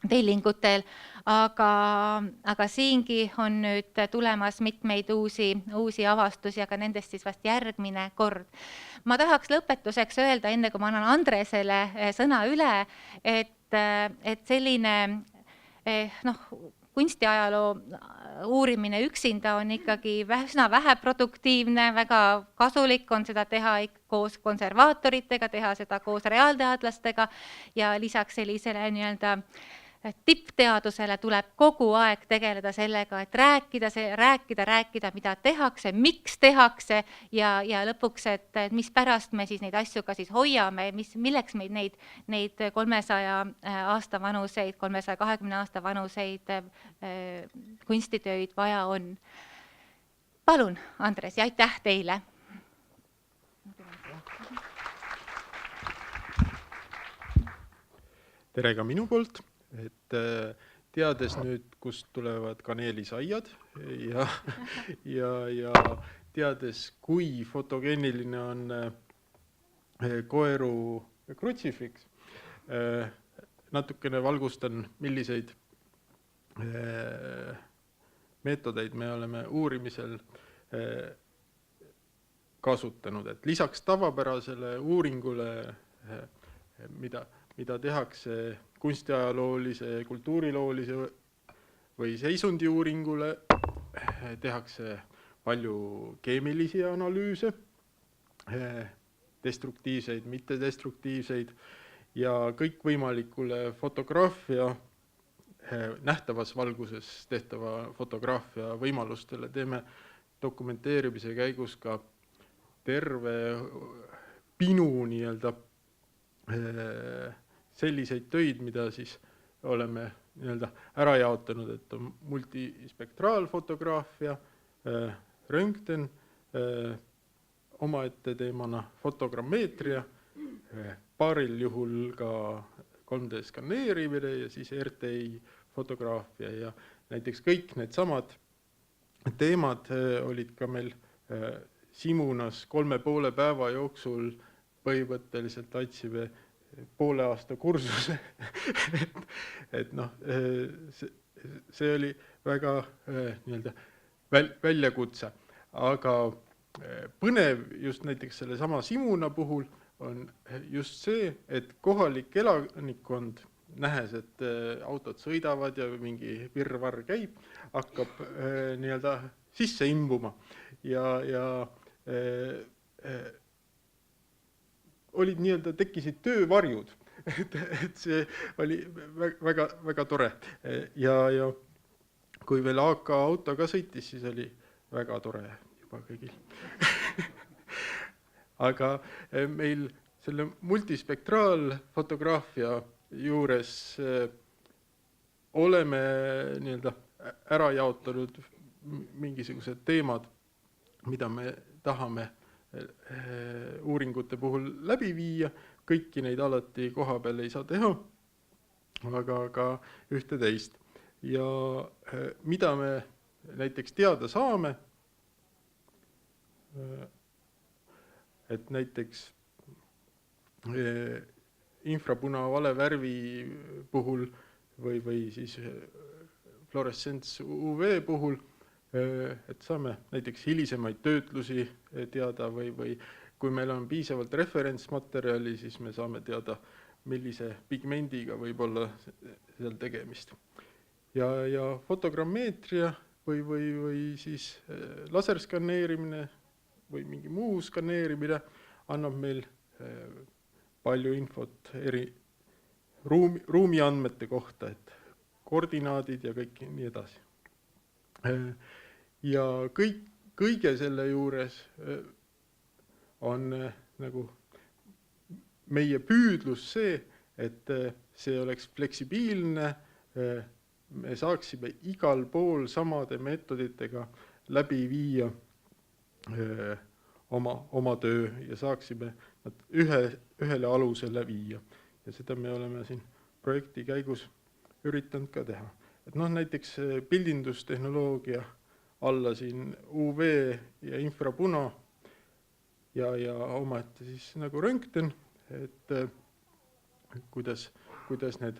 tellingutel, aga siingi on nüüd tulemas mitmeid uusi avastusi, aga nendest siis vast järgmine kord. Ma tahaks lõpetuseks öelda, enne kui ma annan Andresele sõna üle, et selline kunstiajaloo uurimine üksinda on ikkagi üsna väheproduktiivne, väga kasulik on seda teha koos konservaatoritega, teha seda koos reaalteadlastega ja lisaks sellisele nii-öelda tippteadusele tuleb kogu aeg tegeleda sellega, et rääkida, mida tehakse, miks tehakse ja lõpuks, et mispärast me siis neid asju ka siis hoiame, milleks meid neid 300 aasta vanuseid, 320 aasta vanuseid kunstitöid vaja on. Palun, Andres, ja aitäh teile! Tere ka minu poolt! Et teades nüüd, kust tulevad kaneelisaiad ja teades, kui fotogeeniline on Koeru krutsifiks, natukene valgustan, milliseid meetodeid me oleme uurimisel kasutanud. Et lisaks tavapärasele uuringule, mida tehakse kunstiajaloolise, kultuuriloolise või seisundi uuringule, tehakse palju keemilisi analüüse, destruktiivseid, mittedestruktiivseid ja kõikvõimalikule fotograafia, nähtavas valguses tehtava fotograafia võimalustele teeme dokumenteerimise käigus ka terve pinu nii-öelda selliseid töid, mida siis oleme nii-öelda ära jaotanud, et on multispektraalfotograafia, röntgen, omaette teemana fotogrammeetria, paaril juhul ka 3D skaneerimine ja siis RTI fotograafia ja näiteks kõik need samad teemad olid ka meil Simunas 3,5 päeva jooksul põhimõtteliselt andsime poole aasta kursuse. et noh, see oli väga nii-öelda väljakutse, aga põnev just näiteks selle sama Simuna puhul on just see, et kohalik elanikkond, nähes, et autod sõidavad ja mingi virvarr käib, hakkab nii-öelda sisse imbuma ja olid nii-öelda, tekkisid töövarjud. et see oli väga, väga tore. Ja kui veel AK auto ka sõitis, siis oli väga tore juba kõigil. Aga meil selle multispektraalfotograafia juures oleme nii-öelda ära jaotanud mingisugused teemad, mida me tahame uuringute puhul läbi viia. Kõiki neid alati koha peal ei saa teha, aga ka ühte teist. Ja mida me näiteks teada saame, et näiteks infrapuna valevärvi puhul või siis fluoressents UV puhul, et saame näiteks hilisemaid töötlusi teada või kui meil on piisavalt referentsmaterjali, siis me saame teada, millise pigmendiga võib olla seal tegemist. Ja fotogrammeetria või siis laserskanneerimine või mingi muu skanneerimine annab meil palju infot ruumi andmete kohta, et koordinaadid ja kõik nii edasi. Ja kõige selle juures on nagu meie püüdlus see, et see oleks fleksibiilne, me saaksime igal pool samade meetoditega läbi viia oma töö ja saaksime nad ühele alusele viia. Ja seda me oleme siin projekti käigus üritanud ka teha. Et noh, näiteks pildindustehnoloogia alla siin UV ja infrapuna ja ometi siis nagu röntgen, et kuidas need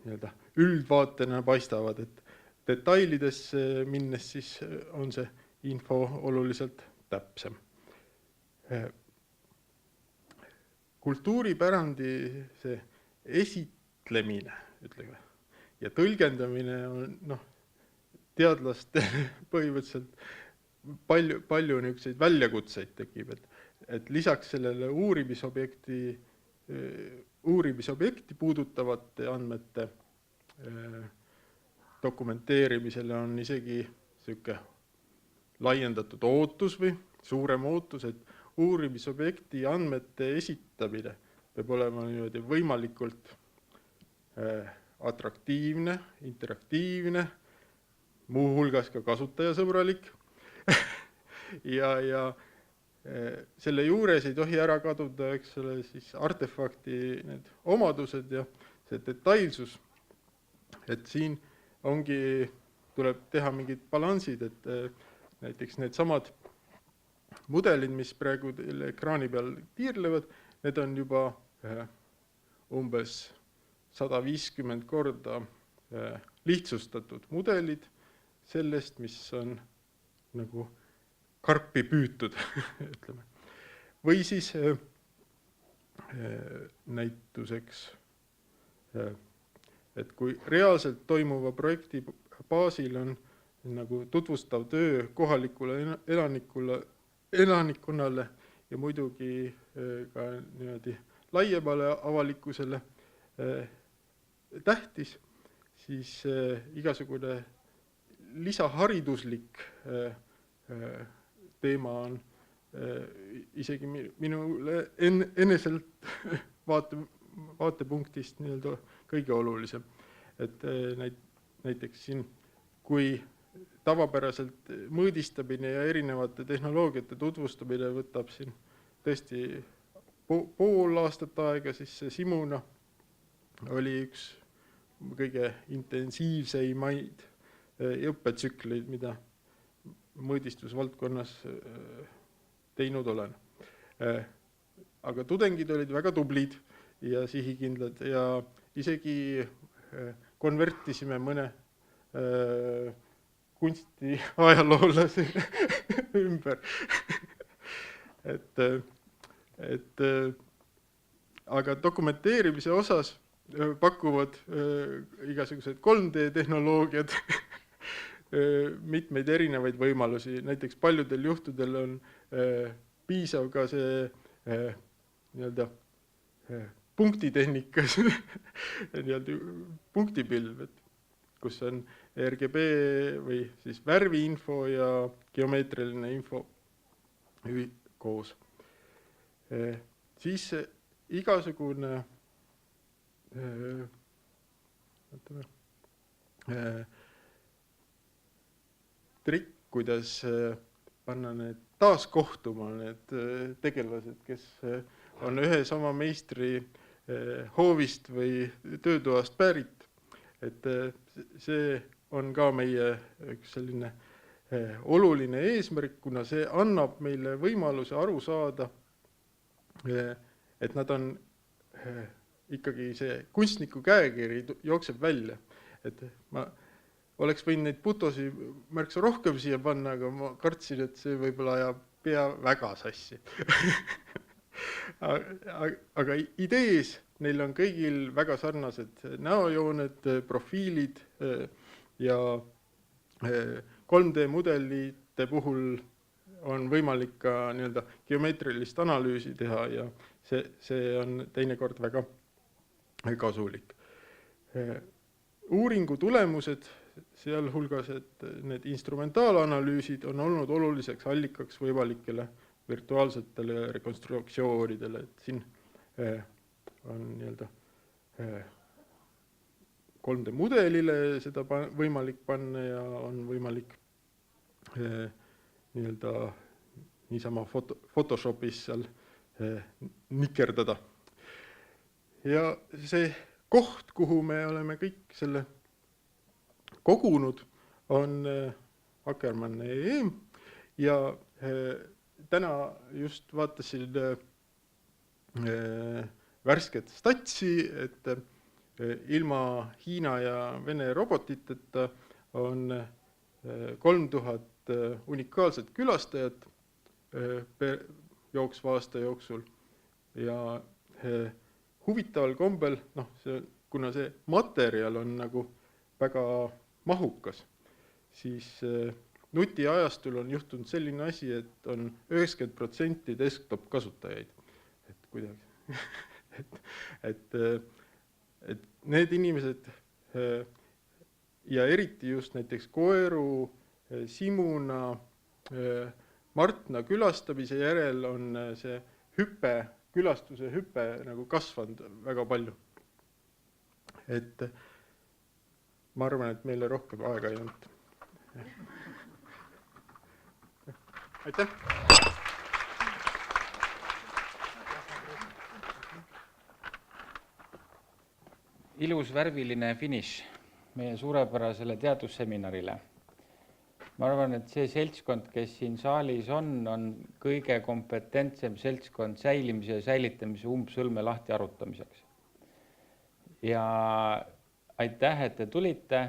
nii-öelda üldvaatena paistavad, et detailidesse minnes siis on see info oluliselt täpsem. Kultuuripärandi see esitlemine, ütleme, ja tõlgendamine on teadlaste põhimõtteliselt palju niisuguseid väljakutseid tekib, et lisaks sellele uurimisobjekti puudutavate andmete dokumenteerimisele on isegi selline laiendatud ootus või suurem ootus, et uurimisobjekti andmete esitamine peab olema niimoodi võimalikult atraktiivne, interaktiivne, muuhulgas ka kasutajasõbralik. ja selle juures ei tohi ära kaduda, eks ole, siis artefakti need omadused ja see detailsus. Et siin tuleb teha mingid balansid, et näiteks need samad mudelid, mis praegu ekraani peal tiirlevad, need on juba umbes 150 korda lihtsustatud mudelid sellest, mis on nagu karpi püütud, ütleme. Või siis näituseks, et kui reaalselt toimuva projekti baasil on nagu tutvustav töö kohalikule elanikkonnale ja muidugi ka niimoodi laiemale avalikkusele tähtis, siis igasugune lisahariduslik teema on isegi minule eneselt vaatepunktist nii-öelda kõige olulisem. Et näiteks siin, kui tavapäraselt mõõdistamine ja erinevate tehnoloogiate tutvustamine võtab siin tõesti pool aastat aega, siis see Simuna oli üks kõige intensiivseimaid õppetsükleid, mida mõõdistusvaldkonnas teinud olen. Aga tudengid olid väga tublid ja sihikindlad ja isegi konvertisime mõne kunstiajaloolase ümber. Aga dokumenteerimise osas pakuvad igasugused 3D tehnoloogiad mitmeid erinevaid võimalusi. Näiteks paljudel juhtudel on piisav ka see nii-öelda punktitehnikas nii-öelda punktipilv, kus on RGB või siis värviinfo ja geomeetriline info koos. Siis igasugune trikk, kuidas panna need taaskohtuma, need tegelased, kes on ühe sama meistri hoovist või töötoast pärit. Et see on ka meie üks selline oluline eesmärk, kuna see annab meile võimaluse aru saada, et nad on ikkagi see kunstniku käekiri jookseb välja. Et ma oleks võinud neid putosi märksa rohkem siia panna, aga ma kartsin, et see võib-olla ajab pea väga sassi. Aga idees neil on kõigil väga sarnased näojooned, profiilid ja 3D mudelite puhul on võimalik ka nii-öelda geomeetrilist analüüsi teha ja see on teinekord väga kasulik. Uuringu tulemused, sealhulgas, et need instrumentaalanalüüsid on olnud oluliseks allikaks võimalikele virtuaalsetele rekonstruktsioonidele, et siin on nii-öelda 3D mudelile seda võimalik panna ja on võimalik nii-öelda niisama Photoshopis seal nikerdada. Ja see koht, kuhu me oleme kõik selle kogunud, on Akkermann.ee ja täna just vaatasin värsket statsi, et ilma Hiina ja Vene robotiteta on 3000 unikaalset külastajat jooksva aasta jooksul ja huvitaval kombel, kuna see materjal on nagu väga mahukas, siis nutiajastul on juhtunud selline asi, et on 90% desktop kasutajaid. Et kuidagi. et need inimesed ja eriti just näiteks koeru, Simuna, Martna külastamise järel on see külastuse hüpe nagu kasvanud väga palju. Et ma arvan, et meile rohkem aega ei olnud. Aitäh! Ilus värviline finiš meie suurepärasele teadusseminarile. Ma arvan, et see seltskond, kes siin saalis on kõige kompetentsem seltskond säilimise ja säilitamise umbsõlme lahti arutamiseks. Ja aitäh, et te tulite,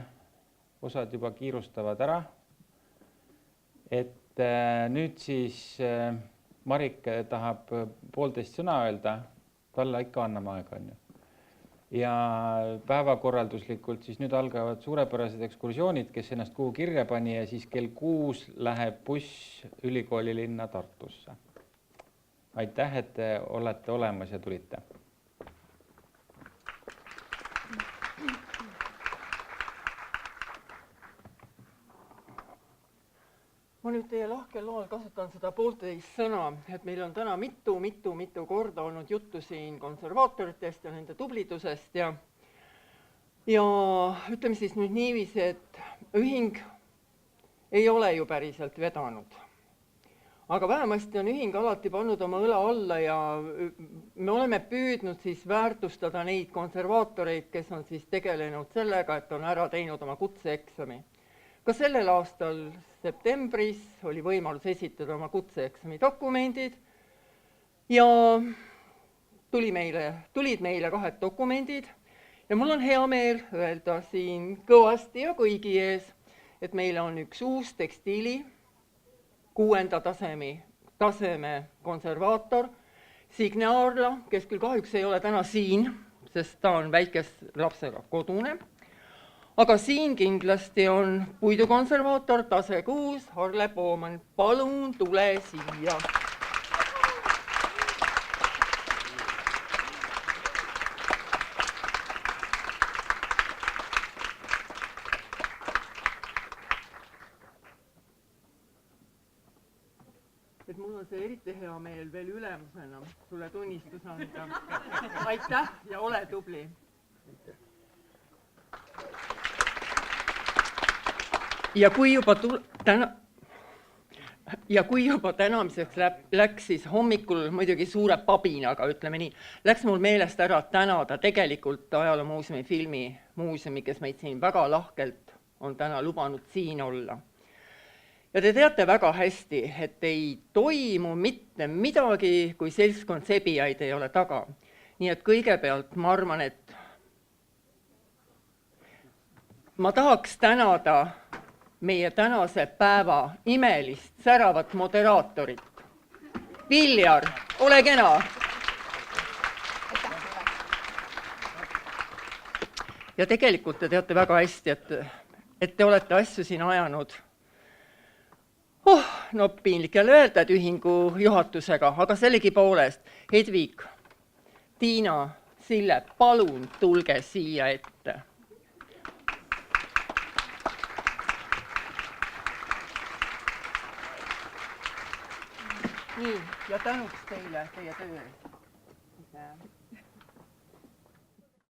osad juba kiirustavad ära. Et nüüd siis Marik tahab 1,5 sõna öelda, talle ikka anname aega, on ju. Ja päevakorralduslikult siis nüüd algavad suurepärased ekskursioonid, kes ennast kuhu kirja pani ja siis kell 6 läheb buss ülikooli linna Tartusse. Aitäh, et te olete olemas ja tulite. Ma nüüd teie lahkel loal kasutan seda 1,5 sõna, et meil on täna mitu korda olnud juttu siin konservaatoritest ja nende tublidusest ja ütleme siis nüüd niiviisi, et ühing ei ole ju päriselt vedanud. Aga vähemasti on ühing alati pannud oma õla alla ja me oleme püüdnud siis väärtustada neid konservaatoreid, kes on siis tegelenud sellega, et on ära teinud oma kutseeksami. ka sellel aastal septembris oli võimalus esitada oma kutseeksami dokumendid ja tulid meile 2 dokumendid ja mul on hea meel öelda siin kõvasti ja kõigi ees, et meil on üks uus tekstiili 6. taseme konservaator Signe Aarla, kes küll kahjuks ei ole täna siin, sest ta on väikese lapsega kodune. Aga siin kindlasti on puidukonservaator tase 6, Harle Pooman. Palun tule siia. Et mul on see eriti hea meel veel ülemusena sulle tunnistus anda. Aitäh ja ole tubli. Ja kui juba tänamiseks läks, siis hommikul muidugi suure pabinaga, ütleme nii, läks mul meelest ära tänada tegelikult Ajaloomuuseumi filmimuuseumi, kes meid siin väga lahkelt on täna lubanud siin olla. Ja te teate väga hästi, et ei toimu mitte midagi, kui seltskond sebijaid ei ole taga. Nii et kõigepealt ma arvan, et ma tahaks tänada meie tänase päeva imelist, säravat moderaatorit. Viljar, ole kena! Ja tegelikult te teate väga hästi, et te olete asju siin ajanud. No piinlik jälle öelda, et ühingu juhatusega, aga sellegi poolest. Hedvig, Tiina, Sille, palun tulge siia ette. Nii, ja tänuks teile teie töö.